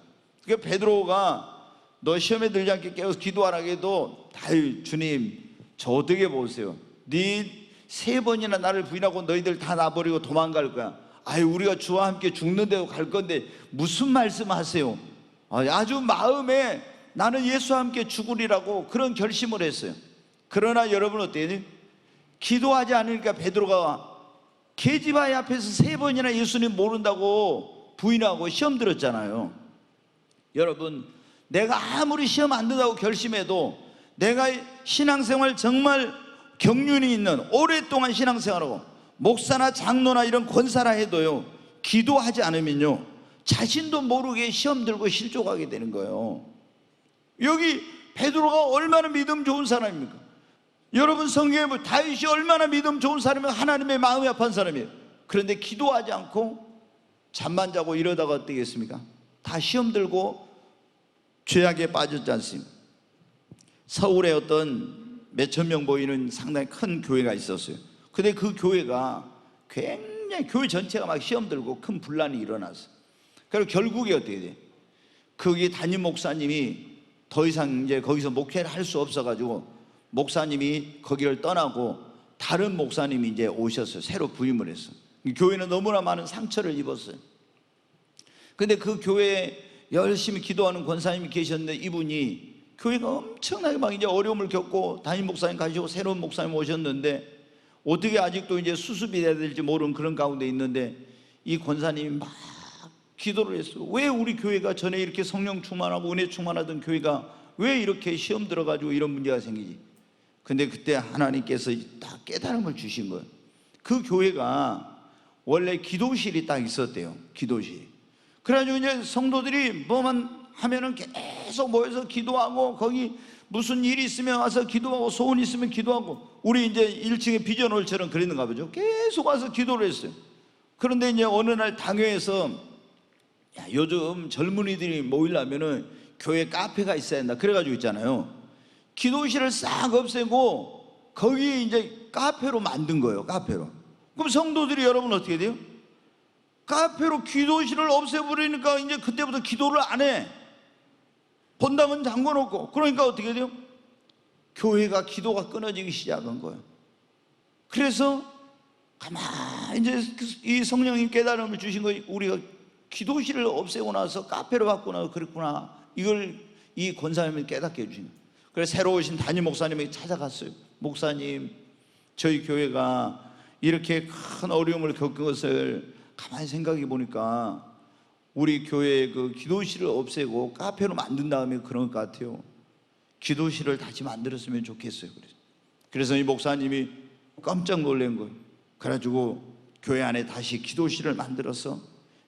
그러니까 베드로가 너 시험에 들지 않게 깨워서 기도하라 해도 아유 주님 저 어떻게 보세요? 네 3번이나 나를 부인하고 너희들 다 놔버리고 도망갈 거야. 아유 우리가 주와 함께 죽는 데로 갈 건데 무슨 말씀하세요? 아주 마음에 나는 예수와 함께 죽으리라고 그런 결심을 했어요. 그러나 여러분 어때요? 기도하지 않으니까 베드로가 계집아이 앞에서 3번이나 예수님 모른다고 부인하고 시험 들었잖아요. 여러분, 내가 아무리 시험 안 든다고 결심해도 내가 신앙생활 정말 경륜이 있는 오랫동안 신앙생활하고 목사나 장로나 이런 권사라 해도요, 기도하지 않으면요 자신도 모르게 시험 들고 실족하게 되는 거예요. 여기 베드로가 얼마나 믿음 좋은 사람입니까? 여러분 성경에 보면 다윗이 얼마나 믿음 좋은 사람이면 하나님의 마음이 아픈 사람이에요. 그런데 기도하지 않고 잠만 자고 이러다가 어떻겠습니까? 다 시험 들고 죄악에 빠졌지 않습니까? 서울에 어떤 몇천 명 보이는 상당히 큰 교회가 있었어요. 근데 그 교회가 굉장히 교회 전체가 막 시험 들고 큰 분란이 일어났어요. 그리고 결국에 어떻게 돼? 거기 담임 목사님이 더 이상 이제 거기서 목회를 할 수 없어가지고 목사님이 거기를 떠나고 다른 목사님이 이제 오셨어요. 새로 부임을 했어요. 교회는 너무나 많은 상처를 입었어요. 근데 그 교회에 열심히 기도하는 권사님이 계셨는데 이분이 교회가 엄청나게 막 이제 어려움을 겪고 담임 목사님 가시고 새로운 목사님 오셨는데 어떻게 아직도 이제 수습이 돼야 될지 모르는 그런 가운데 있는데 이 권사님이 막 기도를 했어요. 왜 우리 교회가 전에 이렇게 성령 충만하고 은혜 충만하던 교회가 왜 이렇게 시험 들어가지고 이런 문제가 생기지? 근데 그때 하나님께서 딱 깨달음을 주신 거예요. 그 교회가 원래 기도실이 딱 있었대요. 기도실이. 그래가지고 이제 성도들이 뭐만 하면은 계속 모여서 기도하고 거기 무슨 일이 있으면 와서 기도하고 소원 있으면 기도하고 우리 이제 1층에 비전홀처럼 그랬는가 보죠. 계속 와서 기도를 했어요. 그런데 이제 어느 날 당회에서 야, 요즘 젊은이들이 모이려면은 교회 카페가 있어야 한다. 그래가지고 있잖아요. 기도실을 싹 없애고 거기 이제 카페로 만든 거예요. 카페로. 그럼 성도들이 여러분 어떻게 돼요? 카페로 기도실을 없애버리니까 이제 그때부터 기도를 안 해. 본당은 잠궈놓고. 그러니까 어떻게 돼요? 교회가 기도가 끊어지기 시작한 거예요. 그래서 가만히 이제 이 성령님 깨달음을 주신 거예요. 우리가 기도실을 없애고 나서 카페로 바꾸나 그랬구나. 이걸 이 권사님이 깨닫게 해주신 거예요. 그래서 새로 오신 담임 목사님에게 찾아갔어요. 목사님, 저희 교회가 이렇게 큰 어려움을 겪은 것을 가만히 생각해 보니까 우리 교회의 그 기도실을 없애고 카페로 만든 다음에 그런 것 같아요. 기도실을 다시 만들었으면 좋겠어요. 그래서 이 목사님이 깜짝 놀란 거예요. 그래가지고 교회 안에 다시 기도실을 만들어서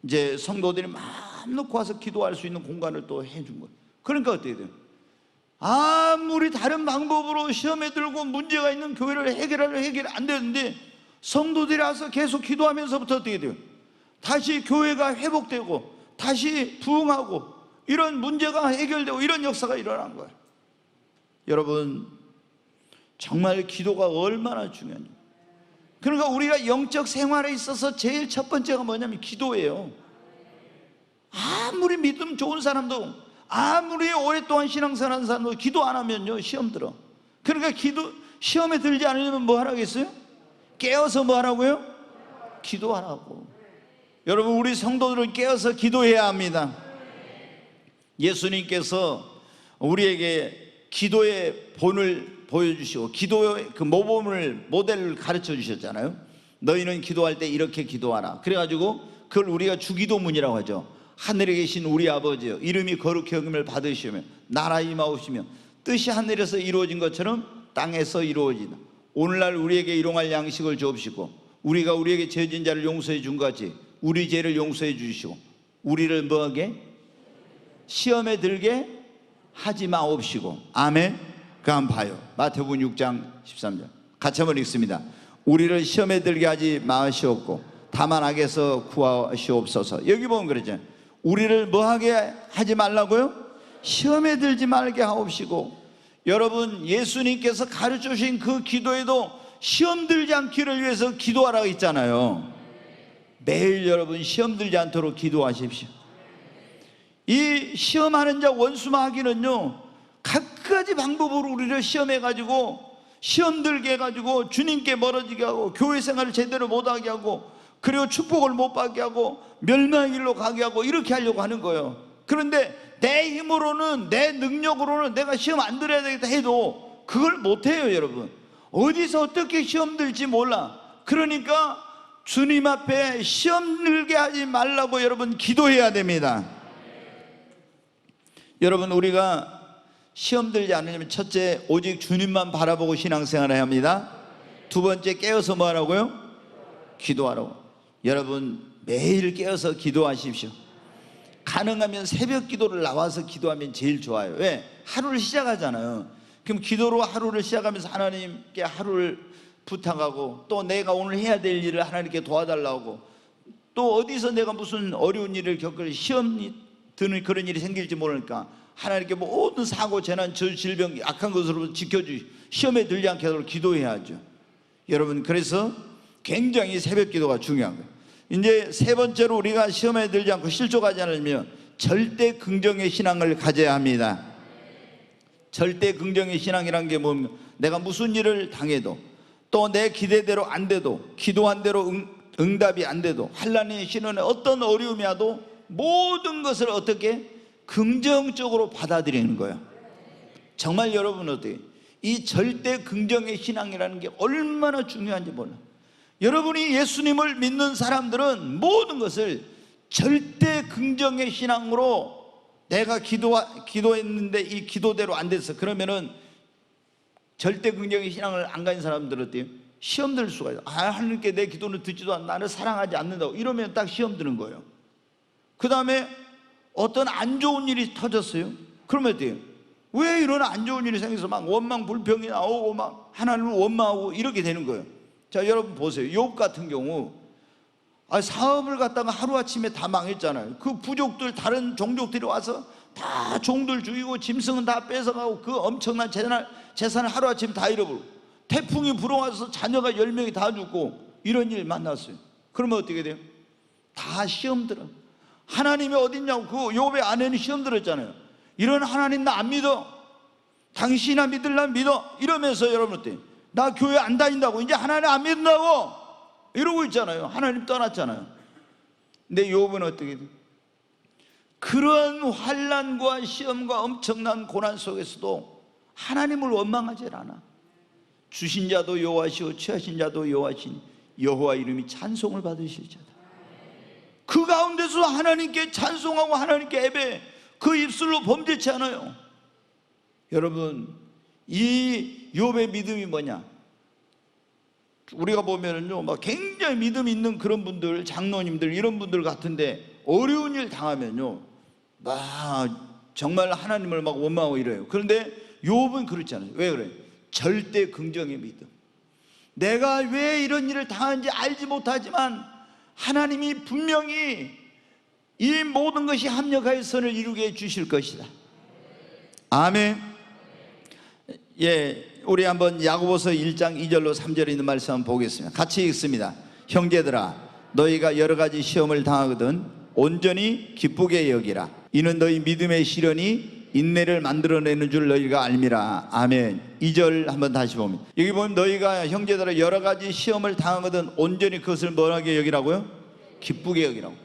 이제 성도들이 마음 놓고 와서 기도할 수 있는 공간을 또 해준 거예요. 그러니까 어떻게 돼요? 아무리 다른 방법으로 시험에 들고 문제가 있는 교회를 해결 안 되는데 성도들이 와서 계속 기도하면서부터 어떻게 돼요? 다시 교회가 회복되고 다시 부흥하고 이런 문제가 해결되고 이런 역사가 일어난 거예요. 여러분 정말 기도가 얼마나 중요한지. 그러니까 우리가 영적 생활에 있어서 제일 첫 번째가 뭐냐면 기도예요. 아무리 믿음 좋은 사람도 아무리 오랫동안 신앙생활하는 사람도 기도 안 하면요 시험 들어. 그러니까 시험에 들지 않으려면 뭐 하라겠어요? 깨어서 뭐 하라고요? 기도하라고. 여러분 우리 성도들은 깨어서 기도해야 합니다. 예수님께서 우리에게 기도의 본을 보여주시고 기도의 그 모범을 모델을 가르쳐 주셨잖아요. 너희는 기도할 때 이렇게 기도하라. 그래가지고 그걸 우리가 주기도문이라고 하죠. 하늘에 계신 우리 아버지여 이름이 거룩히 여김을 받으시며 나라 임하옵시며 뜻이 하늘에서 이루어진 것처럼 땅에서 이루어지다. 오늘날 우리에게 일용할 양식을 주옵시고 우리가 우리에게 죄진 자를 용서해 준 것 같이 우리 죄를 용서해 주시고 우리를 뭐하게? 시험에 들게 하지 마옵시고. 아멘. 그 한번 봐요. 마태복음 6장 13절 같이 한번 읽습니다. 우리를 시험에 들게 하지 마시옵고 다만 악에서 구하시옵소서. 여기 보면 그러죠. 우리를 뭐하게 하지 말라고요? 시험에 들지 말게 하옵시고. 여러분 예수님께서 가르쳐 주신 그 기도에도 시험 들지 않기를 위해서 기도하라고 했잖아요. 매일 여러분 시험 들지 않도록 기도하십시오. 이 시험하는 자 원수마귀는요 갖가지 방법으로 우리를 시험해가지고 시험 들게 해가지고 주님께 멀어지게 하고 교회 생활을 제대로 못하게 하고 그리고 축복을 못 받게 하고 멸망의 길로 가게 하고 이렇게 하려고 하는 거예요. 그런데 내 힘으로는 내 능력으로는 내가 시험 안 들어야 되겠다 해도 그걸 못해요. 여러분 어디서 어떻게 시험 들지 몰라. 그러니까 주님 앞에 시험 들게 하지 말라고 여러분 기도해야 됩니다. 여러분 우리가 시험 들지 않으려면 첫째 오직 주님만 바라보고 신앙생활을 해야 합니다. 두 번째 깨어서 뭐 하라고요? 기도하라고. 여러분 매일 깨어서 기도하십시오. 가능하면 새벽 기도를 나와서 기도하면 제일 좋아요. 왜? 하루를 시작하잖아요. 그럼 기도로 하루를 시작하면서 하나님께 하루를 부탁하고, 또 내가 오늘 해야 될 일을 하나님께 도와달라고, 또 어디서 내가 무슨 어려운 일을 겪을, 시험이 드는 그런 일이 생길지 모르니까 하나님께 모든 사고, 재난, 질병, 악한 것으로 지켜주시, 시험에 들지 않게 하도록 기도해야죠. 여러분, 그래서 굉장히 새벽 기도가 중요한 거예요. 이제 세 번째로 우리가 시험에 들지 않고 실족하지 않으면 절대 긍정의 신앙을 가져야 합니다. 절대 긍정의 신앙이란 게 뭡니까? 내가 무슨 일을 당해도, 또 내 기대대로 안 돼도, 기도한 대로 응답이 안 돼도, 환난이 시련에 어떤 어려움이 와도 모든 것을 어떻게 긍정적으로 받아들이는 거예요. 정말 여러분 어떻게, 이 절대 긍정의 신앙이라는 게 얼마나 중요한지 몰라요. 여러분이 예수님을 믿는 사람들은 모든 것을 절대 긍정의 신앙으로, 내가 기도했는데 이 기도대로 안 됐어, 그러면은 절대 긍정의 신앙을 안 가진 사람들은 어때요? 시험 들 수가 있어요. 하나님께 내 기도는 듣지도 않고 나를 사랑하지 않는다고, 이러면 딱 시험 드는 거예요. 그 다음에 어떤 안 좋은 일이 터졌어요. 그러면 어때요? 왜 이런 안 좋은 일이 생겨서 막 원망 불평이 나오고 막 하나님을 원망하고 이렇게 되는 거예요. 자, 여러분 보세요. 욥 같은 경우 사업을 갖다가 하루아침에 다 망했잖아요. 그 부족들, 다른 종족들이 와서 다 종들 죽이고 짐승은 다 뺏어가고 그 엄청난 재산을 하루아침에 다 잃어버리고, 태풍이 불어와서 자녀가 10명이 다 죽고, 이런 일 만났어요. 그러면 어떻게 돼요? 다 시험 들어. 하나님이 어딨냐고, 그 욥의 아내는 시험 들었잖아요. 이런 하나님 나 안 믿어, 당신이나 믿으려면 믿어, 이러면서 여러분 어때요? 나 교회 안 다닌다고, 이제 하나님 안 믿는다고 이러고 있잖아요. 하나님 떠났잖아요. 근데 욥은 어떻게 돼요? 그런 환난과 시험과 엄청난 고난 속에서도 하나님을 원망하지 않아. 주신 자도 여호와시오 취하신 자도 여호와시니 여호와 이름이 찬송을 받으실지어다. 그 가운데서 하나님께 찬송하고 하나님께 예배, 그 입술로 범죄치 않아요. 여러분, 이 욥의 믿음이 뭐냐? 우리가 보면은요, 막 굉장히 믿음 있는 그런 분들, 장로님들 이런 분들 같은데 어려운 일 당하면요, 막 정말 하나님을 막 원망하고 이래요. 그런데 욥은 그렇지 않아요. 왜 그래요? 절대 긍정의 믿음. 내가 왜 이런 일을 당하는지 알지 못하지만 하나님이 분명히 이 모든 것이 합력하여 선을 이루게 해 주실 것이다. 아멘. 예, 우리 한번 야고보서 1장 2절로 3절에 있는 말씀 한번 보겠습니다. 같이 읽습니다. 형제들아, 너희가 여러 가지 시험을 당하거든 온전히 기쁘게 여기라. 이는 너희 믿음의 시련이 인내를 만들어내는 줄 너희가 알미라. 아멘. 2절 한번 다시 봅니다. 여기 보면 너희가 형제들아 여러 가지 시험을 당하거든 온전히 그것을 뭐라게 여기라고요? 기쁘게 여기라고.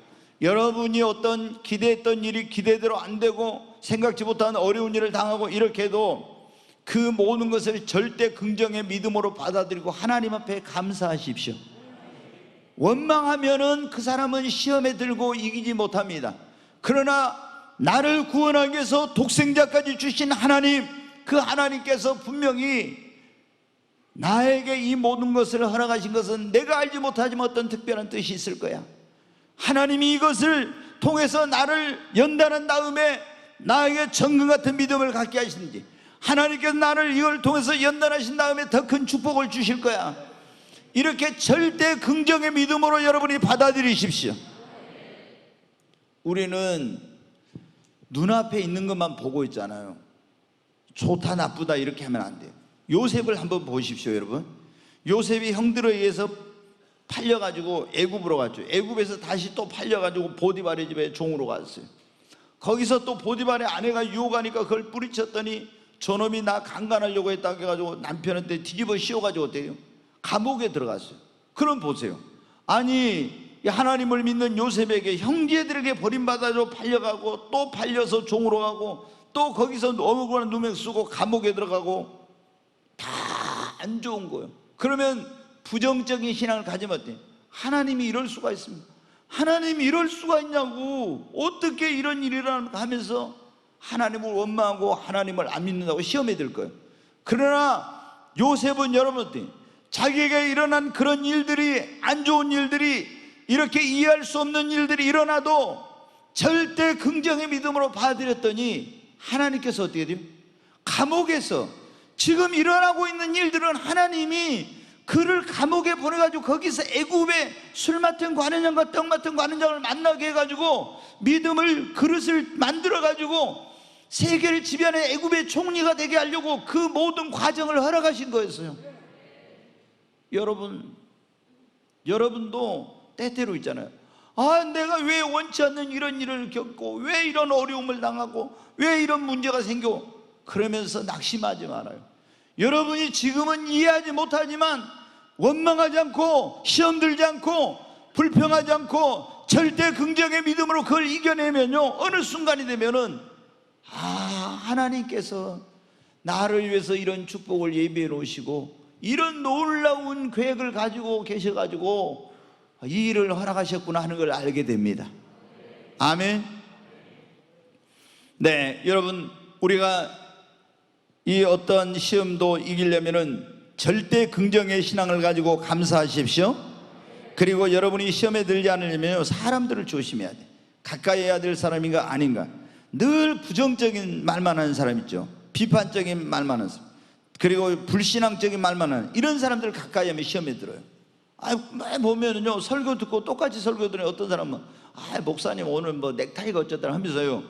여러분이 어떤 기대했던 일이 기대대로 안 되고 생각지 못한 어려운 일을 당하고 이렇게 해도 그 모든 것을 절대 긍정의 믿음으로 받아들이고 하나님 앞에 감사하십시오. 원망하면은 그 사람은 시험에 들고 이기지 못합니다. 그러나 나를 구원하기 위해서 독생자까지 주신 하나님, 그 하나님께서 분명히 나에게 이 모든 것을 허락하신 것은 내가 알지 못하지만 어떤 특별한 뜻이 있을 거야. 하나님이 이것을 통해서 나를 연단한 다음에 나에게 정금 같은 믿음을 갖게 하시는지, 하나님께서 나를 이걸 통해서 연단하신 다음에 더 큰 축복을 주실 거야. 이렇게 절대 긍정의 믿음으로 여러분이 받아들이십시오. 우리는 눈앞에 있는 것만 보고 있잖아요. 좋다 나쁘다 이렇게 하면 안 돼요. 요셉을 한번 보십시오. 여러분, 요셉이 형들에 의해서 팔려가지고 애굽으로 갔죠. 애굽에서 다시 또 팔려가지고 보디발의 집에 종으로 갔어요. 거기서 또 보디발의 아내가 유혹하니까 그걸 뿌리쳤더니 저놈이 나 강간하려고 했다고 해가지고 남편한테 뒤집어 씌워가지고 어때요? 감옥에 들어갔어요. 그럼 보세요. 아니, 하나님을 믿는 요셉에게 형제들에게 버림받아서 팔려가고 또 팔려서 종으로 가고 또 거기서 억울한 누명 쓰고 감옥에 들어가고 다 안 좋은 거예요. 그러면 부정적인 신앙을 가지면 어때요? 하나님이 이럴 수가 있습니까? 하나님이 이럴 수가 있냐고, 어떻게 이런 일이 일어나는가 하면서 하나님을 원망하고 하나님을 안 믿는다고 시험에 들 거예요. 그러나 요셉은 여러분 어때요? 자기에게 일어난 그런 일들이, 안 좋은 일들이, 이렇게 이해할 수 없는 일들이 일어나도 절대 긍정의 믿음으로 받아들였더니 하나님께서 어떻게 돼요? 감옥에서 지금 일어나고 있는 일들은 하나님이 그를 감옥에 보내가지고 거기서 애굽에 술 맡은 관원장과 떡 맡은 관원장을 만나게 해가지고 믿음을 그릇을 만들어가지고 세계를 지배하는 애굽의 총리가 되게 하려고 그 모든 과정을 허락하신 거였어요. 여러분도 때때로 있잖아요. 아, 내가 왜 원치 않는 이런 일을 겪고 왜 이런 어려움을 당하고 왜 이런 문제가 생겨, 그러면서 낙심하지 말아요. 여러분이 지금은 이해하지 못하지만 원망하지 않고 시험 들지 않고 불평하지 않고 절대 긍정의 믿음으로 그걸 이겨내면요, 어느 순간이 되면은 하나님께서 나를 위해서 이런 축복을 예비해 놓으시고 이런 놀라운 계획을 가지고 계셔가지고 이 일을 허락하셨구나 하는 걸 알게 됩니다. 아멘. 네, 여러분, 우리가 이 어떤 시험도 이기려면은 절대 긍정의 신앙을 가지고 감사하십시오. 그리고 여러분이 시험에 들지 않으려면 사람들을 조심해야 돼. 가까이 해야 될 사람인가 아닌가. 늘 부정적인 말만 하는 사람 있죠. 비판적인 말만 하는 사람, 그리고 불신앙적인 말만 하는 이런 사람들을 가까이 하면 시험에 들어요. 보면은요, 설교 듣고 똑같이 설교 들으면 어떤 사람은 목사님 오늘 뭐 넥타이가 어쩌다 하면서요,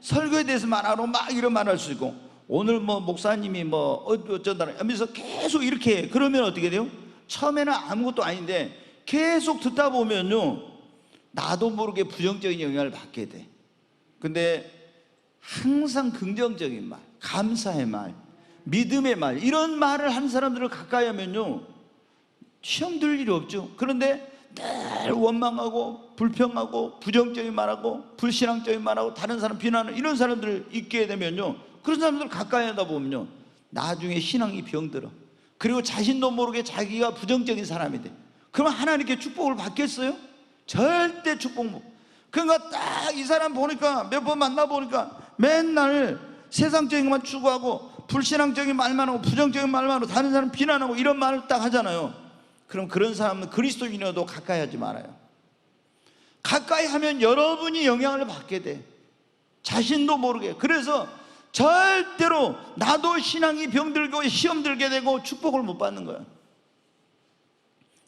설교에 대해서 말하고 막 이런 말 할 수 있고, 오늘 뭐 목사님이 뭐 어쩌다 하면서 계속 이렇게 해. 그러면 어떻게 돼요? 처음에는 아무것도 아닌데 계속 듣다 보면요, 나도 모르게 부정적인 영향을 받게 돼. 근데 항상 긍정적인 말, 감사의 말, 믿음의 말, 이런 말을 하는 사람들을 가까이 하면요, 시험 들 일이 없죠. 그런데 늘 원망하고 불평하고 부정적인 말하고 불신앙적인 말하고 다른 사람 비난하는 이런 사람들을 있게 되면요, 그런 사람들을 가까이 하다 보면요, 나중에 신앙이 병들어. 그리고 자신도 모르게 자기가 부정적인 사람이 돼. 그럼 하나님께 축복을 받겠어요? 절대 축복 못. 그러니까 딱 이 사람 보니까, 몇 번 만나보니까 맨날 세상적인 것만 추구하고 불신앙적인 말만 하고 부정적인 말만 하고 다른 사람 비난하고 이런 말을 딱 하잖아요. 그럼 그런 사람은 그리스도인이라도 가까이 하지 말아요. 가까이 하면 여러분이 영향을 받게 돼, 자신도 모르게. 그래서 절대로 나도 신앙이 병들고 시험 들게 되고 축복을 못 받는 거야.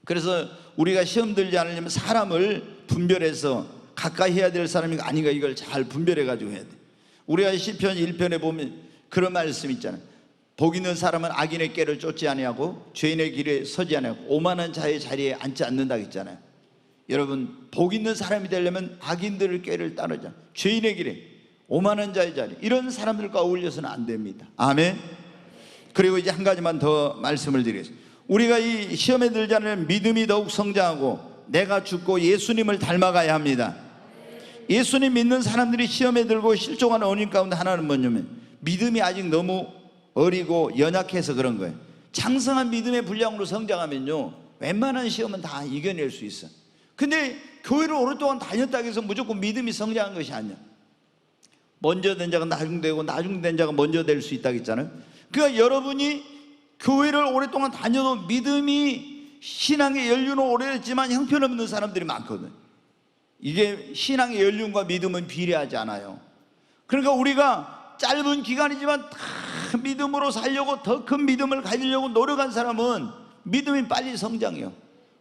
그래서 우리가 시험 들지 않으려면 사람을 분별해서 가까이 해야 될 사람인가 아닌가, 이걸 잘 분별해 가지고 해야 돼. 우리가 시편 1편에 보면 그런 말씀 있잖아요. 복 있는 사람은 악인의 꾀를 쫓지 아니하고 죄인의 길에 서지 아니하고 오만한 자의 자리에 앉지 않는다 했잖아요. 여러분, 복 있는 사람이 되려면 악인들의 꾀를 따르자, 죄인의 길에, 오만한 자의 자리, 이런 사람들과 어울려서는 안 됩니다. 아멘. 그리고 이제 한 가지만 더 말씀을 드리겠습니다. 우리가 이 시험에 들지 않으면 믿음이 더욱 성장하고 내가 죽고 예수님을 닮아가야 합니다. 예수님 믿는 사람들이 시험에 들고 실종하는 원인 가운데 하나는 뭐냐면 믿음이 아직 너무 어리고 연약해서 그런 거예요. 장성한 믿음의 분량으로 성장하면요, 웬만한 시험은 다 이겨낼 수 있어. 근데 교회를 오랫동안 다녔다고 해서 무조건 믿음이 성장한 것이 아니야. 먼저 된 자가 나중되고 나중된 자가 먼저 될 수 있다고 했잖아요. 그러니까 여러분이 교회를 오랫동안 다녀도 믿음이, 신앙의 연륜은 오래됐지만 형편없는 사람들이 많거든. 이게 신앙의 연륜과 믿음은 비례하지 않아요. 그러니까 우리가 짧은 기간이지만 다 믿음으로 살려고, 더 큰 믿음을 가지려고 노력한 사람은 믿음이 빨리 성장해요.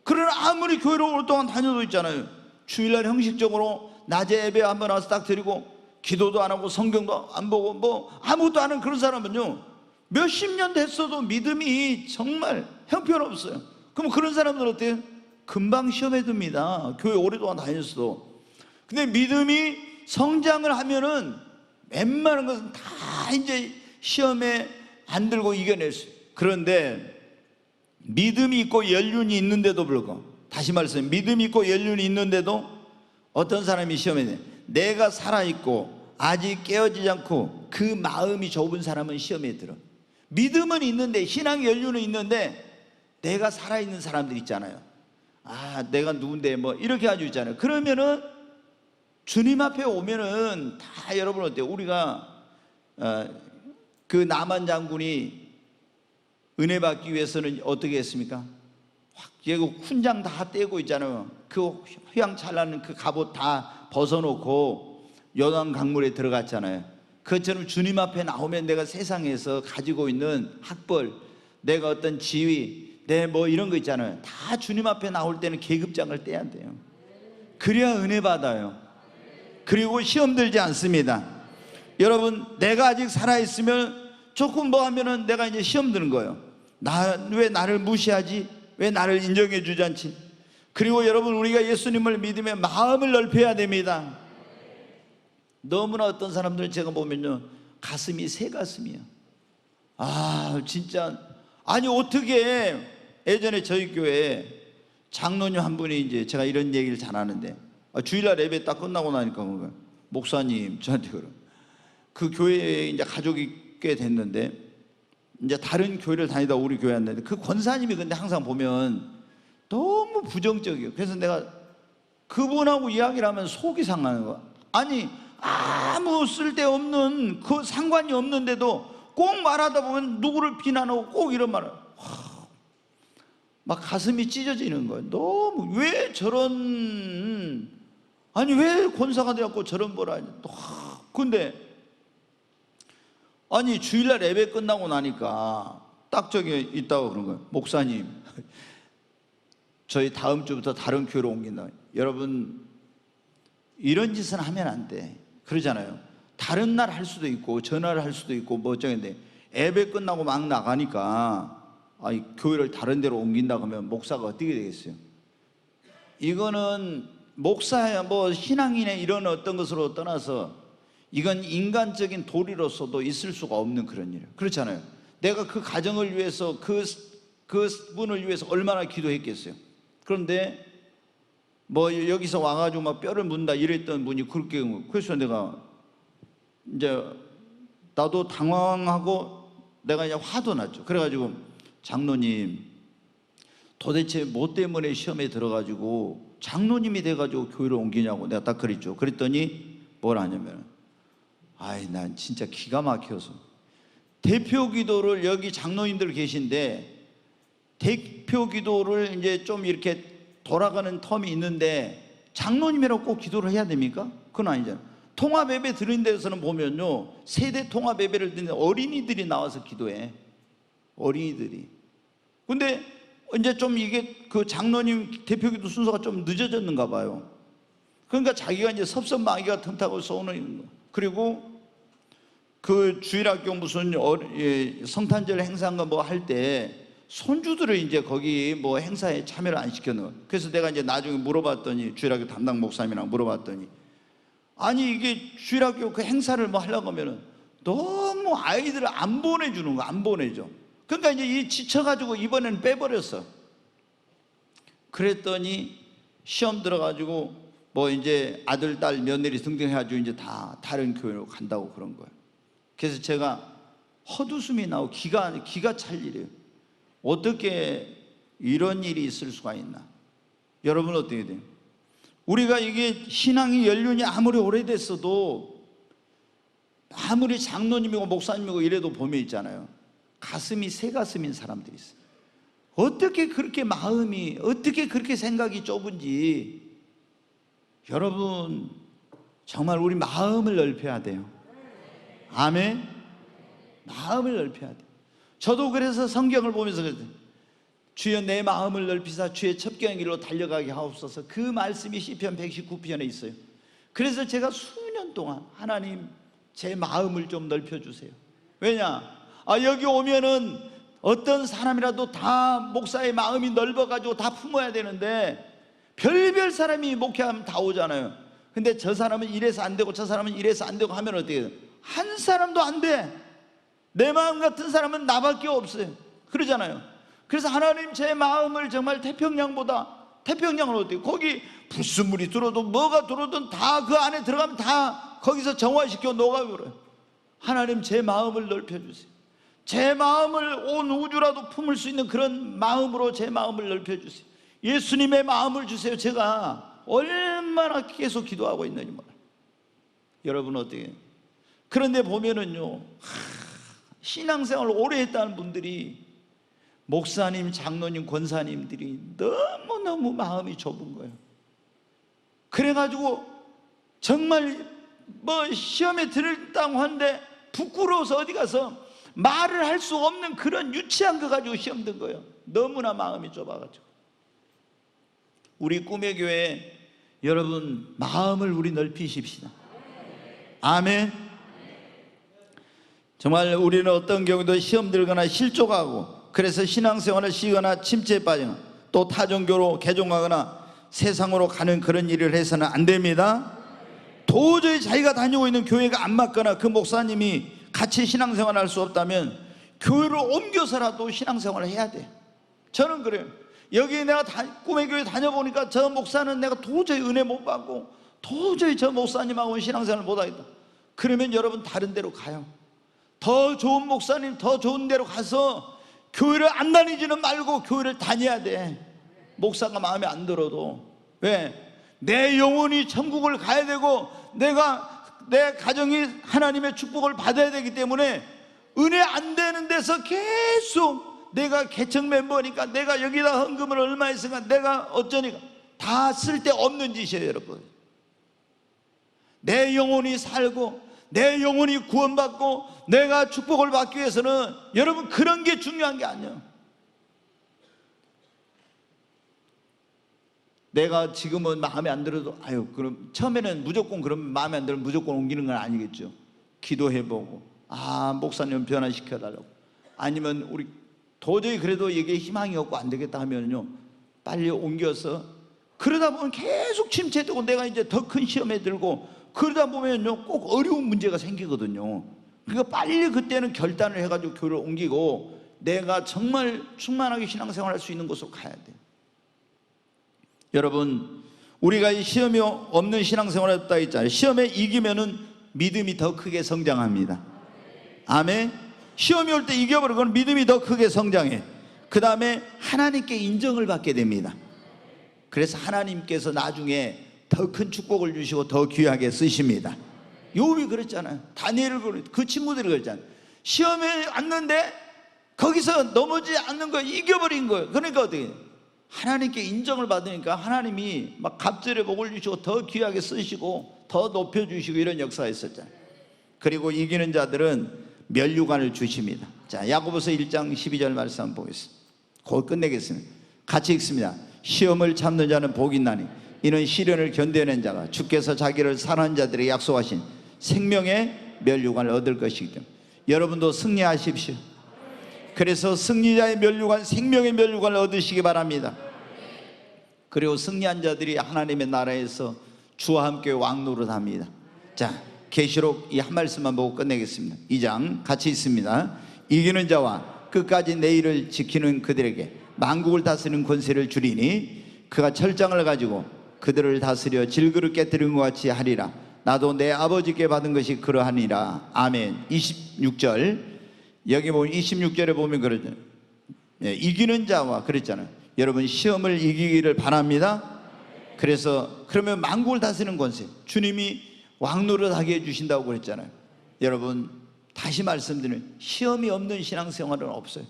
그러나 아무리 교회를 오랫동안 다녀도 있잖아요, 주일날 형식적으로 낮에 예배 한번 와서 딱 드리고 기도도 안 하고 성경도 안 보고 뭐 아무것도 안 하는 그런 사람은요, 몇십 년 됐어도 믿음이 정말 형편없어요. 그럼 그런 사람들은 어때요? 금방 시험에 듭니다. 교회 오랫동안 다녔어도. 근데 믿음이 성장을 하면은 웬만한 것은 다 이제 시험에 안 들고 이겨낼 수 있어요. 그런데 믿음이 있고 연륜이 있는데도 불구하고, 다시 말해서 믿음이 있고 연륜이 있는데도 어떤 사람이 시험에 내, 내가 살아있고 아직 깨어지지 않고 그 마음이 좁은 사람은 시험에 들어. 믿음은 있는데, 신앙 연륜은 있는데 내가 살아있는 사람들 있잖아요. 내가 누군데 뭐 이렇게 가지고 있잖아요. 그러면은 주님 앞에 오면은 다, 여러분 어때요? 우리가 그 나만 장군이 은혜 받기 위해서는 어떻게 했습니까? 확 얘고 훈장 다 떼고 있잖아요. 그 휘황찬란한 그 갑옷 다 벗어놓고 요단 강물에 들어갔잖아요. 그것처럼 주님 앞에 나오면 내가 세상에서 가지고 있는 학벌, 내가 어떤 지위, 내 뭐 이런 거 있잖아요. 다 주님 앞에 나올 때는 계급장을 떼야 돼요. 그래야 은혜 받아요. 그리고 시험 들지 않습니다. 여러분, 내가 아직 살아있으면 조금 뭐 하면은 내가 이제 시험 드는 거예요. 왜 나를 무시하지? 왜 나를 인정해 주지 않지? 그리고 여러분, 우리가 예수님을 믿으면 마음을 넓혀야 됩니다. 너무나 어떤 사람들은 제가 보면요, 가슴이 새 가슴이에요. 아, 진짜. 아니, 어떻게 예전에 저희 교회에 장로님 한 분이 이제 제가 이런 얘기를 잘 하는데, 주일날 예배 딱 끝나고 나니까 목사님 저한테 그 교회에 이제 가족이 꽤 됐는데 이제 다른 교회를 다니다 우리 교회 왔는데 그 권사님이 근데 항상 보면 너무 부정적이에요. 그래서 내가 그분하고 이야기를 하면 속이 상하는 거야. 아니, 아무 쓸데없는, 그 상관이 없는데도 꼭 말하다 보면 누구를 비난하고 꼭 이런 말을, 막 가슴이 찢어지는 거예요. 너무 왜 저런, 아니 왜 권사가 돼갖고 저런 뭘 하냐. 근데 아니 주일날 예배 끝나고 나니까 딱 저기 있다고 그런 거예요. 목사님, 저희 다음 주부터 다른 교회로 옮긴다. 여러분, 이런 짓은 하면 안 돼. 그러잖아요. 다른 날 할 수도 있고 전화를 할 수도 있고 뭐 어쩌겠는데 예배 끝나고 막 나가니까 교회를 다른 데로 옮긴다 그러면 목사가 어떻게 되겠어요? 이거는 목사야 뭐 신앙인의 이런 어떤 것으로 떠나서 이건 인간적인 도리로서도 있을 수가 없는 그런 일이에요. 그렇잖아요. 내가 그 가정을 위해서 그 분을 위해서 얼마나 기도했겠어요. 그런데 뭐 여기서 와가지고 막 뼈를 문다 이랬던 분이 그렇게, 그래서 내가 이제 나도 당황하고 내가 이제 화도 났죠. 그래가지고 장로님, 도대체 뭐 때문에 시험에 들어가지고 장로님이 돼가지고 교회를 옮기냐고 내가 딱 그랬죠. 그랬더니 뭘 하냐면, 난 진짜 기가 막혀서 대표 기도를, 여기 장로님들 계신데 대표 기도를 이제 좀 이렇게 돌아가는 텀이 있는데 장로님이라고 꼭 기도를 해야 됩니까? 그건 아니잖아요. 통합 예배 드리는 데서는 보면요, 세대 통합 예배를 드리는 어린이들이 나와서 기도해. 어린이들이. 근데 이제 좀 이게 그 장로님 대표 기도 순서가 좀 늦어졌는가 봐요. 그러니까 자기가 이제 섭섭마귀가 틈타고 쏘는 거. 그리고 그 주일학교 무슨 성탄절 행사인가 뭐 할 때 손주들을 이제 거기 뭐 행사에 참여를 안 시켜넣어. 그래서 내가 이제 나중에 물어봤더니, 주일학교 담당 목사님이랑 물어봤더니, 아니 이게 주일학교 그 행사를 뭐 하려고 하면은 너무 아이들을 안 보내주는 거, 안 보내줘. 그러니까 이제 이 지쳐가지고 이번에는 빼버렸어. 그랬더니 시험 들어가지고 뭐 이제 아들, 딸, 며느리 등등 해가지고 이제 다 다른 교회로 간다고 그런 거예요. 그래서 제가 헛웃음이 나고 기가 찰 일이에요. 어떻게 이런 일이 있을 수가 있나? 여러분 어떻게 돼요? 우리가 이게 신앙이 연륜이 아무리 오래됐어도, 아무리 장로님이고 목사님이고 이래도 보면 있잖아요, 가슴이 새 가슴인 사람들이 있어요. 어떻게 그렇게 마음이, 어떻게 그렇게 생각이 좁은지. 여러분 정말 우리 마음을 넓혀야 돼요. 아멘. 마음을 넓혀야 돼요. 저도 그래서 성경을 보면서 그랬어요. 주여 내 마음을 넓히사 주의 첩경의 길로 달려가게 하옵소서. 그 말씀이 시편 119편에 있어요. 그래서 제가 수년 동안, 하나님 제 마음을 좀 넓혀주세요. 왜냐? 여기 오면은 어떤 사람이라도 다 목사의 마음이 넓어가지고 다 품어야 되는데, 별별 사람이 목회하면 다 오잖아요. 근데 저 사람은 이래서 안 되고 저 사람은 이래서 안 되고 하면 어떻게 돼요? 한 사람도 안 돼. 내 마음 같은 사람은 나밖에 없어요. 그러잖아요. 그래서 하나님 제 마음을 정말 태평양을 어때요? 거기 불순물이 들어도 뭐가 들어오든 다 그 안에 들어가면 다 거기서 정화시켜 녹아버려요. 하나님 제 마음을 넓혀주세요. 제 마음을 온 우주라도 품을 수 있는 그런 마음으로 제 마음을 넓혀주세요. 예수님의 마음을 주세요. 제가 얼마나 계속 기도하고 있는지 몰라요. 여러분 어떻게 해요? 그런데 보면은요, 신앙생활을 오래 했다는 분들이, 목사님, 장로님, 권사님들이 너무너무 마음이 좁은 거예요. 그래가지고 정말 뭐 시험에 들었다고 하는데 부끄러워서 어디 가서 말을 할 수 없는 그런 유치한 거 가지고 시험 든 거예요. 너무나 마음이 좁아가지고. 우리 꿈의 교회 여러분, 마음을 우리 넓히십시다. 아멘. 정말 우리는 어떤 경우도 시험 들거나 실족하고, 그래서 신앙생활을 쉬거나 침체에 빠지거나 또 타종교로 개종하거나 세상으로 가는 그런 일을 해서는 안 됩니다. 도저히 자기가 다니고 있는 교회가 안 맞거나 그 목사님이 같이 신앙생활을 할 수 없다면 교회를 옮겨서라도 신앙생활을 해야 돼. 저는 그래요. 여기 내가 꿈의 교회 다녀보니까 저 목사는 내가 도저히 은혜 못 받고 도저히 저 목사님하고는 신앙생활을 못 하겠다. 그러면 여러분 다른 데로 가요. 더 좋은 목사님, 더 좋은 데로 가서 교회를 안 다니지는 말고 교회를 다녀야 돼. 목사가 마음에 안 들어도. 왜? 내 영혼이 천국을 가야 되고 내 가정이 하나님의 축복을 받아야 되기 때문에 은혜 안 되는 데서 계속 내가 개척 멤버니까 내가 여기다 헌금을 얼마 했으니까 내가 어쩌니까 다 쓸데없는 짓이에요. 여러분, 내 영혼이 살고 내 영혼이 구원받고 내가 축복을 받기 위해서는 여러분 그런 게 중요한 게 아니에요. 내가 지금은 마음에 안 들어도 그럼 처음에는 무조건 그러면 마음에 안 들면 무조건 옮기는 건 아니겠죠. 기도해보고 목사님 변화시켜달라고, 아니면 우리 도저히 그래도 이게 희망이 없고 안 되겠다 하면요 빨리 옮겨서, 그러다 보면 계속 침체되고 내가 이제 더 큰 시험에 들고 그러다 보면요 꼭 어려운 문제가 생기거든요. 그러니까 빨리 그때는 결단을 해가지고 교회를 옮기고 내가 정말 충만하게 신앙생활 할 수 있는 곳으로 가야 돼요. 여러분, 우리가 이 시험이 없는 신앙생활을 했다 했잖아요. 시험에 이기면은 믿음이 더 크게 성장합니다. 아멘. 시험이 올 때 이겨버리면 믿음이 더 크게 성장해. 그 다음에 하나님께 인정을 받게 됩니다. 그래서 하나님께서 나중에 더 큰 축복을 주시고 더 귀하게 쓰십니다. 요비 그랬잖아요. 다니엘을 그 친구들이 그랬잖아요. 시험에 왔는데 거기서 넘어지지 않는 거 이겨버린 거예요. 그러니까 어떻게 하나님께 인정을 받으니까 하나님이 막 갑절에 복을 주시고 더 귀하게 쓰시고 더 높여주시고 이런 역사가 있었잖아요. 그리고 이기는 자들은 면류관을 주십니다. 자, 야고보서 1장 12절 말씀 한번 보겠습니다. 곧 끝내겠습니다. 같이 읽습니다. 시험을 참는 자는 복이 있나니 이는 시련을 견뎌낸 자가 주께서 자기를 사랑하는 자들에게 약속하신 생명의 면류관을 얻을 것이기 때문에 여러분도 승리하십시오. 그래서 승리자의 면류관, 생명의 면류관을 얻으시기 바랍니다. 그리고 승리한 자들이 하나님의 나라에서 주와 함께 왕노릇합니다. 자, 계시록 이 한 말씀만 보고 끝내겠습니다. 2장 같이 있습니다. 이기는 자와 끝까지 내 일을 지키는 그들에게 만국을 다스리는 권세를 주리니 그가 철장을 가지고 그들을 다스려 질그릇 깨뜨린 것 같이 하리라. 나도 내 아버지께 받은 것이 그러하니라. 아멘. 26절, 여기 보면 26절에 보면 그러죠. 이기는 자와 그랬잖아요. 여러분 시험을 이기기를 바랍니다. 그래서 그러면 만국을 다스리는 권세, 주님이 왕노릇하게 해주신다고 그랬잖아요. 여러분 다시 말씀드리면 시험이 없는 신앙생활은 없어요.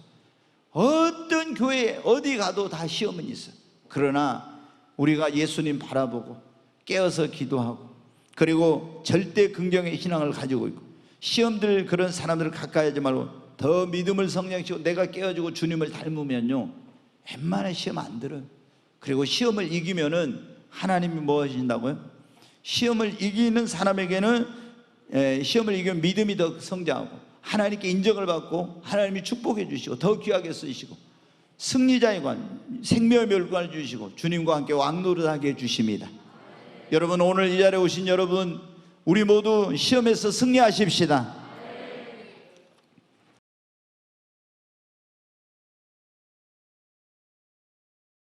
어떤 교회에 어디 가도 다 시험은 있어요. 그러나 우리가 예수님 바라보고 깨어서 기도하고 그리고 절대 긍정의 신앙을 가지고 있고 시험들 그런 사람들을 가까이 하지 말고 더 믿음을 성장시키고 내가 깨어지고 주님을 닮으면요 웬만한 시험 안 들어요. 그리고 시험을 이기면은 하나님이 뭐 하신다고요? 시험을 이기는 사람에게는 시험을 이기면 믿음이 더 성장하고 하나님께 인정을 받고 하나님이 축복해 주시고 더 귀하게 쓰시고 승리자의 관, 생명의 멸관을 주시고 주님과 함께 왕노릇하게 해주십니다. 여러분 오늘 이 자리에 오신 여러분 우리 모두 시험에서 승리하십시다.